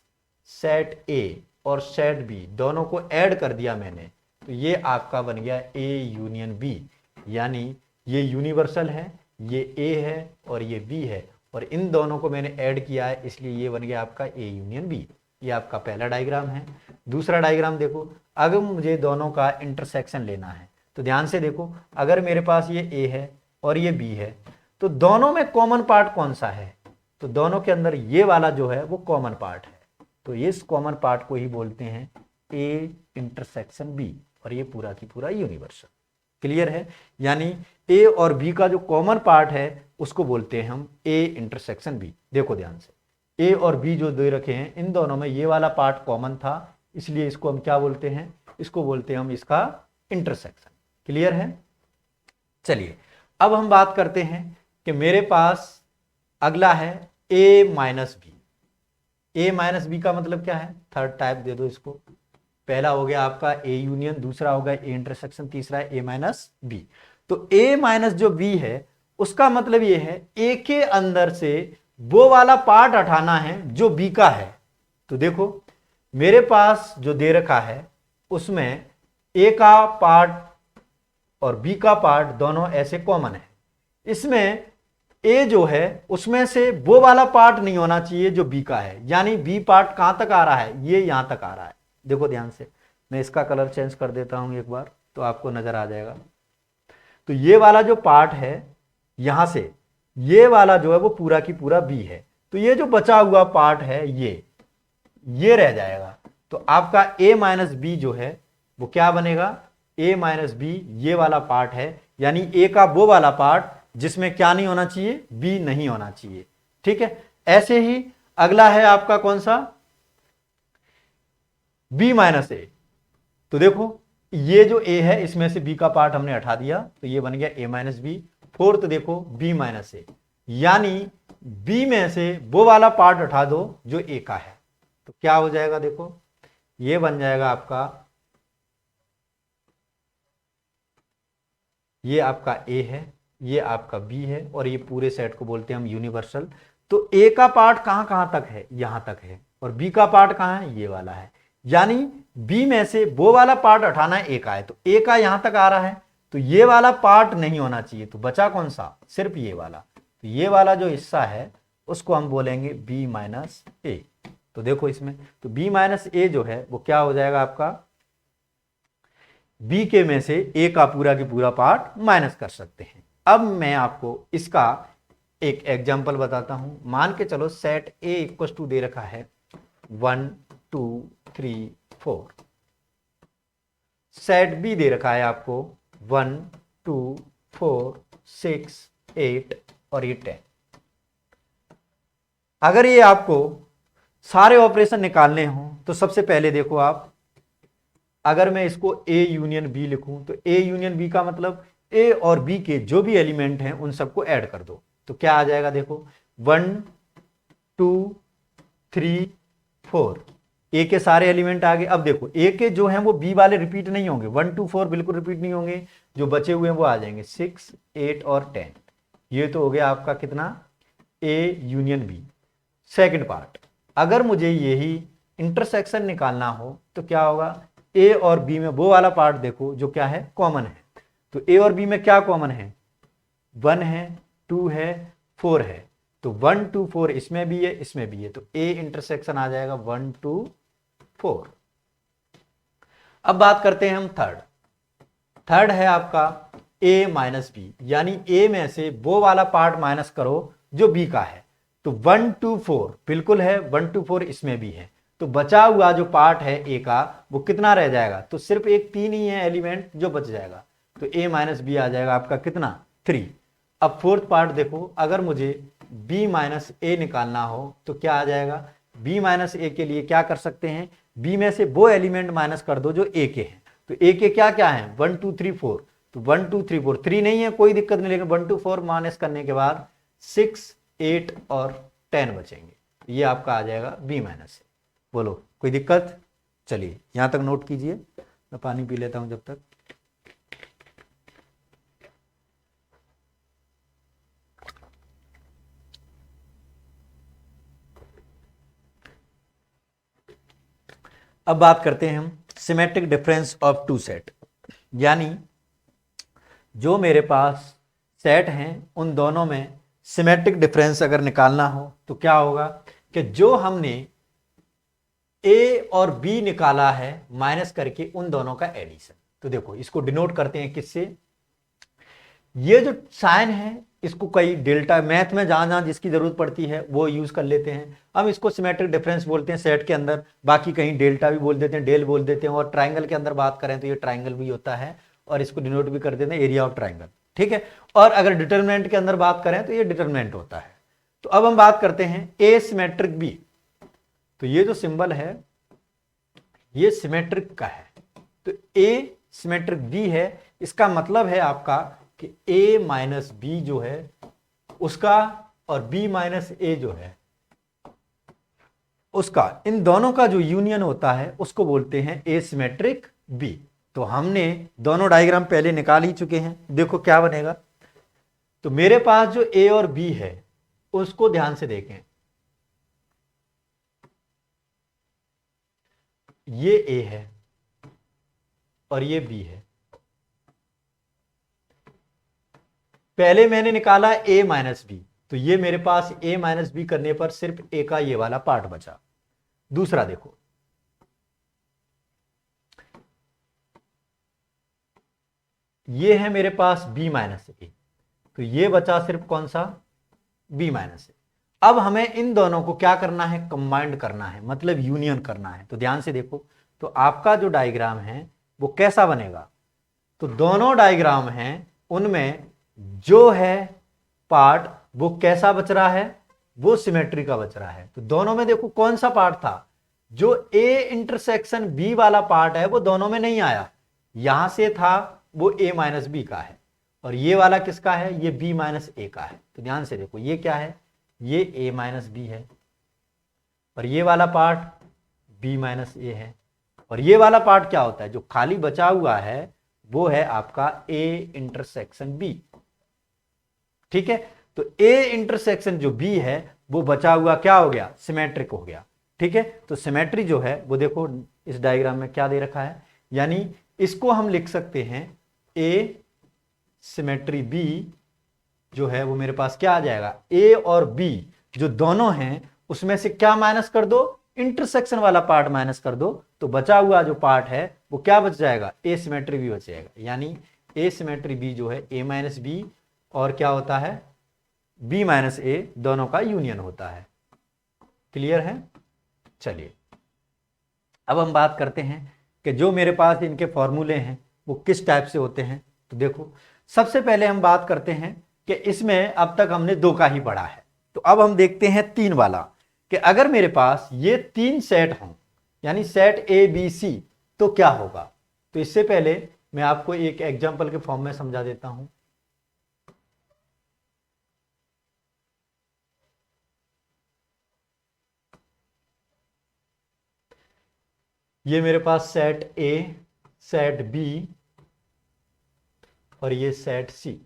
सेट ए और सेट बी दोनों को ऐड कर दिया मैंने तो ये आपका बन गया ए यूनियन बी, यानी ये यूनिवर्सल है, ये ए है और ये बी है, और इन दोनों को मैंने ऐड किया है इसलिए ये बन गया आपका ए यूनियन बी। ये आपका पहला डायग्राम है। दूसरा डायग्राम देखो, अगर मुझे दोनों का इंटरसेक्शन लेना है तो ध्यान से देखो, अगर मेरे पास ये ए है और ये बी है तो दोनों में कॉमन पार्ट कौन सा है, तो दोनों के अंदर ये वाला जो है वो कॉमन पार्ट है। तो इस कॉमन पार्ट को ही बोलते हैं ए इंटरसेक्शन बी, और ये पूरा की पूरा यूनिवर्सल। क्लियर है। यानी ए और बी का जो कॉमन पार्ट है उसको बोलते हैं हम ए इंटरसेक्शन बी। देखो ध्यान से, ए और बी जो दे रखे हैं इन दोनों में ये वाला पार्ट कॉमन था, इसलिए इसको हम क्या बोलते हैं, इसको बोलते हैं हम इसका इंटरसेक्शन। क्लियर है। चलिए अब हम बात करते हैं कि मेरे पास अगला है ए माइनस बी। ए माइनस बी का मतलब क्या है, थर्ड टाइप दे दो इसको। पहला हो गया आपका ए यूनियन, दूसरा हो गया ए इंटरसेक्शन, तीसरा है ए माइनस बी। तो ए माइनस जो बी है उसका मतलब ये है ए के अंदर से वो वाला पार्ट हटाना है जो बी का है। तो देखो मेरे पास जो दे रखा है उसमें ए का पार्ट और बी का पार्ट दोनों ऐसे कॉमन है। इसमें ए जो है उसमें से वो वाला पार्ट नहीं होना चाहिए जो बी का है, यानी बी पार्ट कहां तक आ रहा है, ये यहां तक आ रहा है। देखो ध्यान से, मैं इसका कलर चेंज कर देता हूं एक बार तो आपको नजर आ जाएगा। तो ये वाला जो पार्ट है यहां से ये वाला जो है वो पूरा की पूरा बी है। तो ये जो बचा हुआ पार्ट है ये रह जाएगा। तो आपका ए माइनस बी जो है वो क्या बनेगा, ए माइनस बी ये वाला पार्ट है, यानी ए का वो वाला पार्ट जिसमें क्या नहीं होना चाहिए, बी नहीं होना चाहिए। ठीक है, ऐसे ही अगला है आपका कौन सा, बी माइनस ए। तो देखो ये जो ए है इसमें से बी का पार्ट हमने हटा दिया तो ये बन गया ए माइनस बी। फोर्थ देखो बी माइनस ए, यानी बी में से वो वाला पार्ट हटा दो जो ए का है। तो क्या हो जाएगा, देखो ये बन जाएगा आपका, ये आपका ए है, ये आपका बी है और ये पूरे सेट को बोलते हैं हम यूनिवर्सल। तो ए का पार्ट कहां कहां तक है, यहां तक है, और बी का पार्ट कहां है, ये वाला है। यानी बी में से वो वाला पार्ट हटाना है ए का है, तो ए का यहां तक आ रहा है तो ये वाला पार्ट नहीं होना चाहिए। तो बचा कौन सा, सिर्फ ये वाला। तो ये वाला जो हिस्सा है उसको हम बोलेंगे बी माइनस ए। तो देखो इसमें तो बी माइनस ए जो है वो क्या हो जाएगा आपका, बी के में से ए का पूरा की पूरा पार्ट माइनस कर सकते हैं। अब मैं आपको इसका एक एग्जांपल बताता हूं। मान के चलो सेट ए इक्वल टू दे रखा है 1 2 3 4, सेट बी दे रखा है आपको 1 2 4 6 8 और ये 10। अगर ये आपको सारे ऑपरेशन निकालने हो तो सबसे पहले देखो आप, अगर मैं इसको ए यूनियन बी लिखूं तो ए यूनियन बी का मतलब ए और बी के जो भी एलिमेंट हैं उन सबको ऐड कर दो। तो क्या आ जाएगा, देखो 1 2 3 4, ए के सारे एलिमेंट आ गए। अब देखो ए के जो हैं वो बी वाले रिपीट नहीं होंगे, 1 2 4 बिल्कुल रिपीट नहीं होंगे, जो बचे हुए हैं वो आ जाएंगे 6 8 और 10। ये तो हो गया आपका कितना, A union B. Second part, अगर मुझे यही इंटरसेक्शन निकालना हो तो क्या होगा, ए और बी में वो वाला पार्ट देखो जो क्या है, कॉमन है। तो ए और बी में क्या कॉमन है, 1 है 2 है 4 है। तो 1 2 4 इसमें भी है इसमें भी है, तो ए इंटरसेक्शन आ जाएगा 1 2 4। अब बात करते हैं हम थर्ड है आपका ए माइनस बी, यानी ए में से वो वाला पार्ट माइनस करो जो बी का है। तो 1 2 4 बिल्कुल है, 1 2 4 इसमें भी है। तो बचा हुआ जो पार्ट है ए का वो कितना रह जाएगा, तो सिर्फ एक 3 ही है एलिमेंट जो बच जाएगा। तो ए माइनस बी आ जाएगा आपका कितना, 3। अब फोर्थ पार्ट देखो, अगर मुझे b माइनस ए निकालना हो तो क्या आ जाएगा, b माइनस ए के लिए क्या कर सकते हैं, b में से वो एलिमेंट माइनस कर दो जो a के हैं। तो a के क्या क्या है, 1 2 3 4। तो 1 2 3 4 3 नहीं है कोई दिक्कत नहीं, लेकिन 1 2 4 माइनस करने के बाद 6 8 और 10 बचेंगे। ये आपका आ जाएगा b माइनस ए। बोलो कोई दिक्कत, चलिए यहां तक नोट कीजिए, मैं पानी पी लेता हूं जब तक। अब बात करते हैं हम symmetric difference of two set, यानी जो मेरे पास सेट हैं उन दोनों में सिमेट्रिक डिफरेंस अगर निकालना हो तो क्या होगा कि जो हमने ए और बी निकाला है माइनस करके उन दोनों का एडिशन। तो देखो इसको डिनोट करते हैं किससे, ये जो साइन है इसको कई डेल्टा, मैथ में जहां जहां जिसकी जरूरत पड़ती है वो यूज कर लेते हैं। हम इसको सिमेट्रिक डिफरेंस बोलते हैं सेट के अंदर, बाकी कहीं डेल्टा भी बोल देते हैं, डेल बोल देते हैं। और ट्राइंगल के अंदर बात करें तो ये ट्राइंगल भी होता है और इसको डिनोट भी कर देते हैं एरिया ऑफ ट्राइंगल, ठीक है। और अगर डिटरमिनेंट के अंदर बात करें तो ये डिटरमिनेंट होता है। तो अब हम बात करते हैं ए सिमेट्रिक बी। तो ये जो सिंबल है ये सिमेट्रिक का है, तो ए सिमेट्रिक बी है, इसका मतलब है आपका कि a माइनस बी जो है उसका और b माइनस ए जो है उसका, इन दोनों का जो यूनियन होता है उसको बोलते हैं एसिमेट्रिक बी। तो हमने दोनों डायग्राम पहले निकाल ही चुके हैं। देखो क्या बनेगा। तो मेरे पास जो ए और बी है उसको ध्यान से देखें। ये ए है और ये बी है। पहले मैंने निकाला ए माइनस बी, तो ये मेरे पास ए माइनस बी करने पर सिर्फ ए का ये वाला पार्ट बचा। दूसरा देखो, ये है मेरे पास b माइनस ए, तो ये बचा सिर्फ कौन सा, b माइनस ए। अब हमें इन दोनों को क्या करना है, कंबाइंड करना है, मतलब यूनियन करना है। तो ध्यान से देखो, तो आपका जो डायग्राम है वो कैसा बनेगा। तो दोनों डायग्राम हैं उनमें जो है पार्ट वो कैसा बच रहा है, वो सिमेट्री का बच रहा है। तो दोनों में देखो कौन सा पार्ट था, जो ए इंटरसेक्शन बी वाला पार्ट है वो दोनों में नहीं आया, यहां से था वो ए माइनस बी का है, और ये वाला किसका है, ये बी माइनस ए का है। तो ध्यान से देखो, ये क्या है, ये ए माइनस बी है, और ये वाला पार्ट बी माइनस ए है, और ये वाला पार्ट क्या होता है, जो खाली बचा हुआ है वो है आपका ए इंटरसेक्शन बी। ठीक है, तो ए इंटरसेक्शन जो बी है वो बचा हुआ क्या हो गया, सिमेट्रिक हो गया। ठीक है, तो सिमेट्री जो है वो देखो इस डायग्राम में क्या दे रखा है, यानी इसको हम लिख सकते हैं ए सिमेट्री बी जो है वो मेरे पास क्या आ जाएगा, ए और बी जो दोनों हैं उसमें से क्या माइनस कर दो, इंटरसेक्शन वाला पार्ट माइनस कर दो, तो बचा हुआ जो पार्ट है वो क्या बच जाएगा, ए सिमेट्री बी बच जाएगा। यानी ए सिमेट्री बी जो है ए माइनस बी और क्या होता है, बी माइनस ए, दोनों का यूनियन होता है। क्लियर है। चलिए अब हम बात करते हैं कि जो मेरे पास इनके फॉर्मूले हैं वो किस टाइप से होते हैं। तो देखो सबसे पहले हम बात करते हैं कि इसमें अब तक हमने दो का ही पढ़ा है, तो अब हम देखते हैं तीन वाला, कि अगर मेरे पास ये तीन सेट हों, यानी सेट ए बी सी, तो क्या होगा। तो इससे पहले मैं आपको एक एग्जाम्पल के फॉर्म में समझा देता हूं। ये मेरे पास सेट ए, सेट बी और ये सेट सी।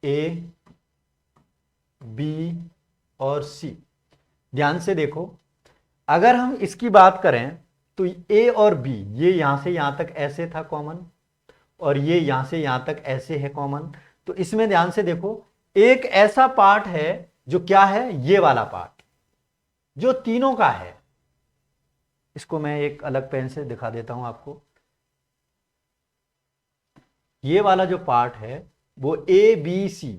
ए बी और सी, ध्यान से देखो, अगर हम इसकी बात करें तो ए और बी ये यहां से यहां तक ऐसे था कॉमन, और ये यहां से यहां तक ऐसे है कॉमन। तो इसमें ध्यान से देखो, एक ऐसा पार्ट है जो क्या है, ये वाला पार्ट जो तीनों का है। इसको मैं एक अलग पेन से दिखा देता हूं आपको। ये वाला जो पार्ट है वो ए बी सी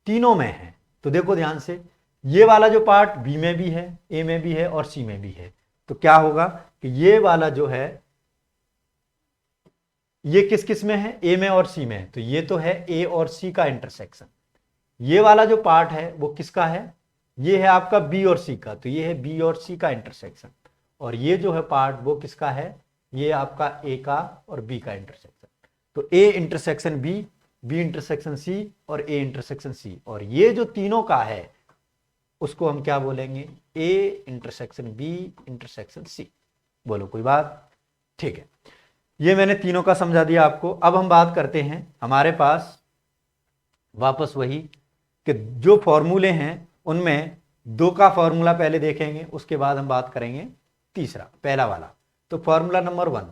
तीनों में है। तो देखो ध्यान से, ये वाला जो पार्ट बी में भी है, ए में भी है और सी में भी है। तो क्या होगा कि ये वाला जो है ये किस किस में है, ए में और सी में। तो ये तो है ए और सी का इंटरसेक्शन। ये वाला जो पार्ट है वो किसका है, ये है आपका बी और सी का, तो ये है बी और सी का इंटरसेक्शन। और ये जो है पार्ट वो किसका है, ये आपका ए का और बी का इंटरसेक्शन। तो A intersection B, B intersection C और ए इंटरसेक्शन सी, और ये जो तीनों का है उसको हम क्या बोलेंगे, A intersection B intersection C. बोलो कोई बात। ठीक है, ये मैंने तीनों का समझा दिया आपको। अब हम बात करते हैं, हमारे पास वापस वही कि जो फॉर्मूले हैं उनमें दो का फॉर्मूला पहले देखेंगे, उसके बाद हम बात करेंगे तीसरा, पहला वाला। तो फॉर्मूला नंबर 1,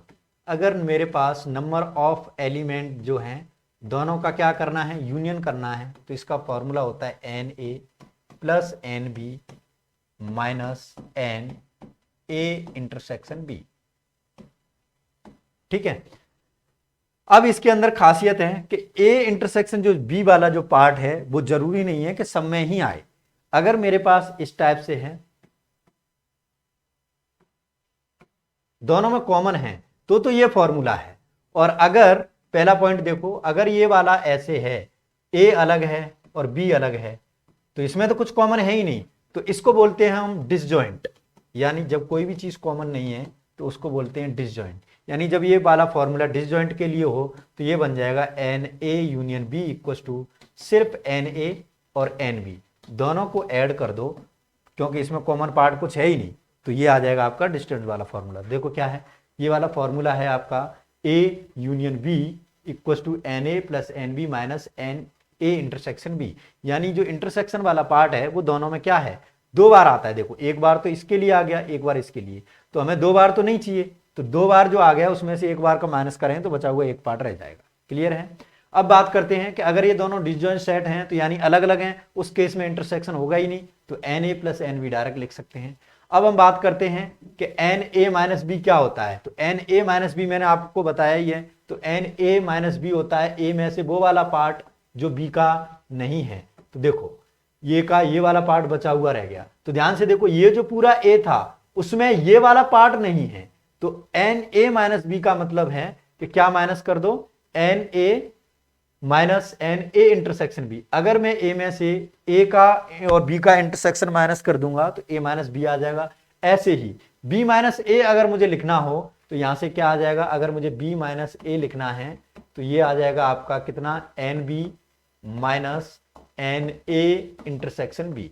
अगर मेरे पास नंबर ऑफ एलिमेंट जो हैं दोनों का क्या करना है, यूनियन करना है, तो इसका फॉर्मूला होता है N A plus N B minus N A intersection B. ठीक है, अब इसके अंदर खासियत है कि ए इंटरसेक्शन जो बी वाला जो पार्ट है वो जरूरी नहीं है कि सब में ही आए। अगर मेरे पास इस टाइप से है, दोनों में कॉमन है, तो ये फॉर्मूला है। और अगर पहला पॉइंट देखो, अगर ये वाला ऐसे है, ए अलग है और बी अलग है, तो इसमें तो कुछ कॉमन है ही नहीं, तो इसको बोलते हैं हम डिसजॉइंट। यानी जब कोई भी चीज कॉमन नहीं है तो उसको बोलते हैं डिसजॉइंट। यानी जब ये वाला फॉर्मूला डिसजॉइंट के लिए हो तो ये बन जाएगा N A union B equal to सिर्फ एन ए और एन बी दोनों को ऐड कर दो, क्योंकि इसमें कॉमन पार्ट कुछ है ही नहीं, तो ये आ जाएगा आपका डिस्टेंस वाला फॉर्मूला। देखो क्या है, ये वाला फॉर्मूला है आपका A union B equal to N A plus N B minus N A intersection B. यानी जो इंटरसेक्शन वाला पार्ट है वो दोनों में क्या है, दो बार आता है। देखो एक बार तो इसके लिए आ गया, एक बार इसके लिए, तो हमें दो बार तो नहीं चाहिए, तो दो बार जो आ गया उसमें से एक बार का माइनस करें तो बचा हुआ एक पार्ट रह जाएगा। क्लियर है। अब बात करते हैं कि अगर ये दोनों डिसजॉइंट सेट हैं तो यानी अलग अलग हैं, उस केस में इंटरसेक्शन होगा ही नहीं, तो N A plus N B direct लिख सकते हैं। अब हम बात करते हैं कि एन ए माइनस बी क्या होता है, तो एन ए माइनस बी मैंने आपको बताया ही है, तो एन ए माइनस बी होता है ए में से वो वाला पार्ट जो बी का नहीं है। तो देखो ये का ये वाला पार्ट बचा हुआ रह गया, तो ध्यान से देखो ये जो पूरा ए था उसमें ये वाला पार्ट नहीं है, तो एन ए माइनस बी का मतलब है कि क्या माइनस कर दो, N A minus N A intersection B. अगर मैं ए में से ए का और बी का इंटरसेक्शन माइनस कर दूंगा तो ए माइनस बी आ जाएगा। ऐसे ही बी माइनस ए अगर मुझे लिखना हो तो यहां से क्या आ जाएगा, अगर मुझे बी माइनस ए लिखना है तो ये आ जाएगा आपका कितना, N B minus N A intersection B.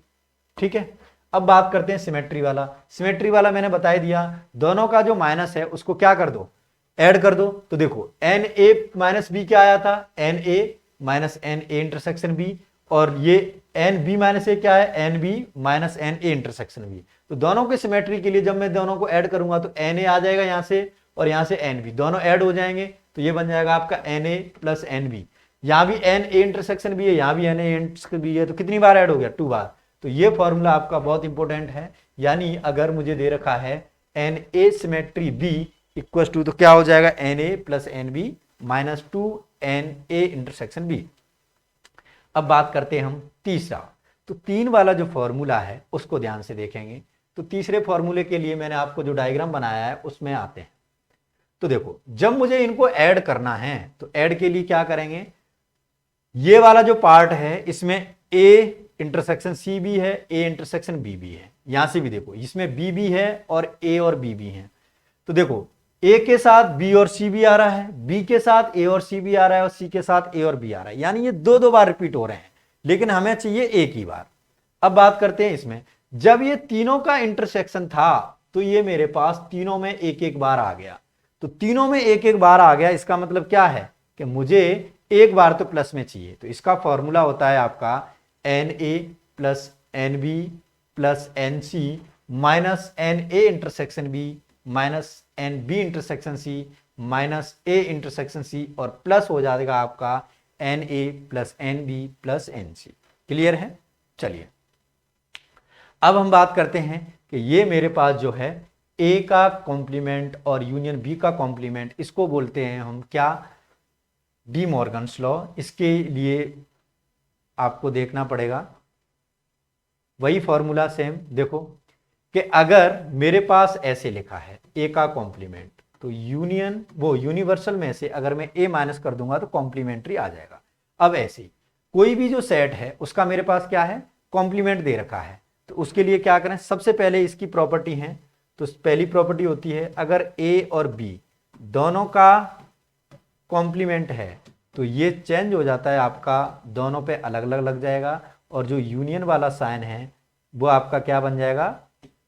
ठीक है। अब बात करते हैं सिमेट्री वाला। सिमेट्री वाला मैंने बता दिया, दोनों का जो माइनस है उसको क्या कर दो, ऐड कर दो। तो देखो एन ए माइनस बी क्या आया था, n A minus N A intersection B, और ये एन बी माइनस ए क्या है, n B minus N A intersection B. तो दोनों के सिमेट्री के लिए जब मैं दोनों को ऐड करूंगा तो एन ए आ जाएगा यहां से, और यहां से एन बी, दोनों ऐड हो जाएंगे तो ये बन जाएगा आपका n A plus N B. यहां भी एन ए इंटरसेक्शन भी है, यहां भी एन ए इंटरसेक्शन भी है, तो कितनी बार ऐड हो गया, 2 बार। तो ये फॉर्मूला आपका बहुत इंपॉर्टेंट है। यानी अगर मुझे दे रखा है N A symmetry B equal to, तो क्या हो जाएगा, N A plus N B minus 2 n A intersection B. अब बात करते हैं हम तीसरा, तो 3 वाला जो फॉर्मूला है उसको ध्यान से देखेंगे। तो तीसरे फॉर्मूले के लिए मैंने आपको जो डायग्राम बनाया है उसमें आते हैं। तो देखो जब मुझे इनको ऐड करना है तो ऐड के लिए क्या करेंगे, ये वाला जो पार्ट है इसमें ए इंटरसेक्शन सी भी है, ए इंटरसेक्शन बी भी है। यहां से भी देखो इसमें बी भी है और ए और बी भी है। तो देखो ए के साथ बी और सी भी आ रहा है, बी के साथ ए और सी भी आ रहा है, और सी के साथ ए और बी आ रहा है, यानी ये दो दो बार रिपीट हो रहे हैं, लेकिन हमें चाहिए एक ही बार। अब बात करते हैं इसमें, जब ये तीनों का इंटरसेक्शन था तो ये मेरे पास तीनों में एक एक बार आ गया। तो तीनों में एक एक बार आ गया, इसका मतलब क्या है कि मुझे एक बार तो प्लस में चाहिए। तो इसका फॉर्मूला होता है आपका n A plus N B plus n C minus N A intersection B minus n B intersection C minus A intersection C, और प्लस हो जाएगा आपका n A plus N B plus n C. Clear है। चलिए अब हम बात करते हैं कि ये मेरे पास जो है ए का कॉम्प्लीमेंट और यूनियन बी का कॉम्प्लीमेंट, इसको बोलते हैं हम क्या, डी मॉर्गन्स लॉ। इसके लिए आपको देखना पड़ेगा वही फॉर्मूला सेम। देखो कि अगर मेरे पास ऐसे लिखा है ए का कॉम्प्लीमेंट, तो यूनियन वो यूनिवर्सल में से अगर मैं ए माइनस कर दूंगा तो कॉम्प्लीमेंट्री आ जाएगा। अब ऐसे कोई भी जो सेट है उसका मेरे पास क्या है, कॉम्प्लीमेंट दे रखा है, तो उसके लिए क्या करें, सबसे पहले इसकी प्रॉपर्टी है। तो पहली प्रॉपर्टी होती है अगर ए और बी दोनों का कॉम्प्लीमेंट है तो ये चेंज हो जाता है आपका, दोनों पे अलग अलग लग जाएगा, और जो यूनियन वाला साइन है वो आपका क्या बन जाएगा,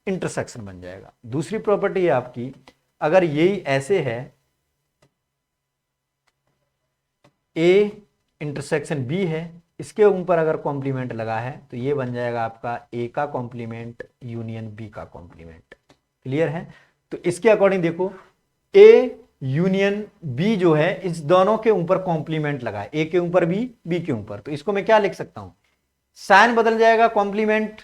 इंटरसेक्शन बन जाएगा। दूसरी प्रॉपर्टी है आपकी, अगर यही ऐसे है ए इंटरसेक्शन बी है, इसके ऊपर अगर कॉम्प्लीमेंट लगा है तो ये बन जाएगा आपका ए का कॉम्प्लीमेंट यूनियन बी का कॉम्प्लीमेंट। क्लियर है। तो इसके अकॉर्डिंग देखो ए यूनियन बी जो है इस दोनों के ऊपर कॉम्प्लीमेंट लगा है, ए के ऊपर बी के ऊपर, तो इसको मैं क्या लिख सकता हूं, साइन बदल जाएगा, कॉम्प्लीमेंट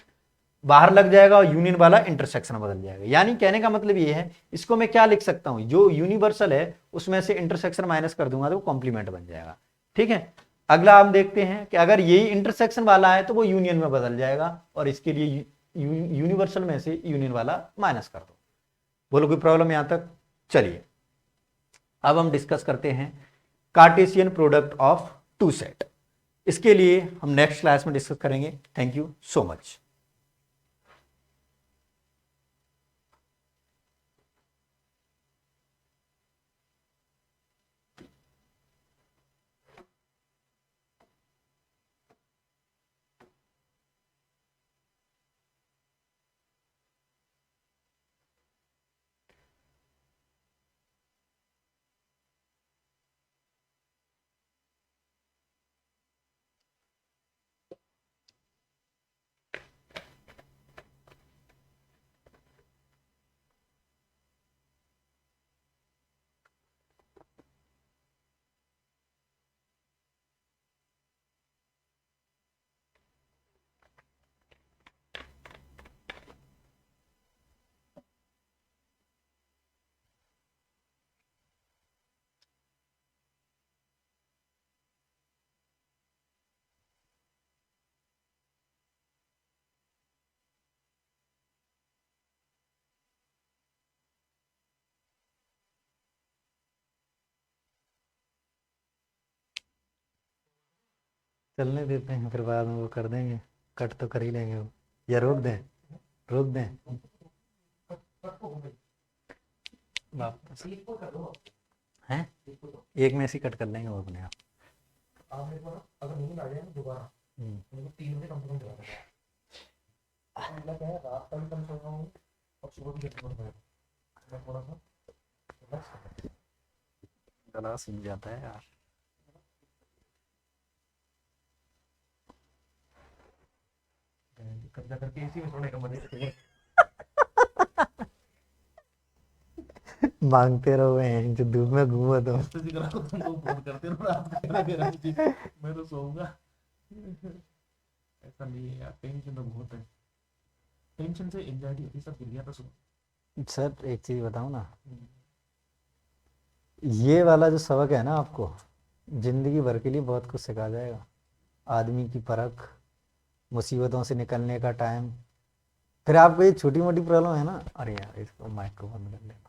बाहर लग जाएगा और यूनियन वाला इंटरसेक्शन बदल जाएगा। यानी कहने का मतलब ये है, इसको मैं क्या लिख सकता हूं, जो यूनिवर्सल है उसमें से इंटरसेक्शन माइनस कर दूंगा तो कॉम्प्लीमेंट बन जाएगा। ठीक है। अगला हम देखते हैं कि अगर यही इंटरसेक्शन वाला है तो वो यूनियन में बदल जाएगा, और इसके लिए यूनिवर्सल में से यूनियन वाला माइनस कर दो। बोलो कोई प्रॉब्लम यहां तक। चलिए अब हम डिस्कस करते हैं Cartesian product of two set. इसके लिए हम नेक्स्ट क्लास में डिस्कस करेंगे। Thank you so much. चलने देते हैं, फिर बाद में वो कर देंगे, कट तो कर ही लेंगे वो, या रोक दें, रोक दें वापस हैं, एक में ऐसे कट कर लेंगे वो अपने आप। अगर नींद आ जाए ना दोबारा, 3 बजे कम से कम जगा देगा। मतलब क्या है, रात का भी कम सो रहा हूँ और सुबह भी जल्दी उठ रहा हूँ। मैं थोड़ा सा रिलैक्स कर लेता गला सूख जाता है यार। हूँ। कब्जा करके इसी में सोने का मन है। मांगते रहो हैं जो धूप में घूमो तो। किसी तरह को तुमको फोन करते रहो रात को, कहना मेरा मुझे, मैं तो सोऊंगा। ऐसा नहीं है यार, टेंशन तो बहुत है। टेंशन से एंजाइटी होती है, सब गिर गया तो सुबह। सर एक चीज बताऊं ना, ये वाला जो सबक है ना आपको जिंदगी भर के लिए बहुत कुछ सिखा जाएगा। आदमी की परख, मुसीबतों से निकलने का टाइम। फिर आपको ये छोटी मोटी प्रॉब्लम है ना, अरे यार इसको माइक को बंद कर लेना।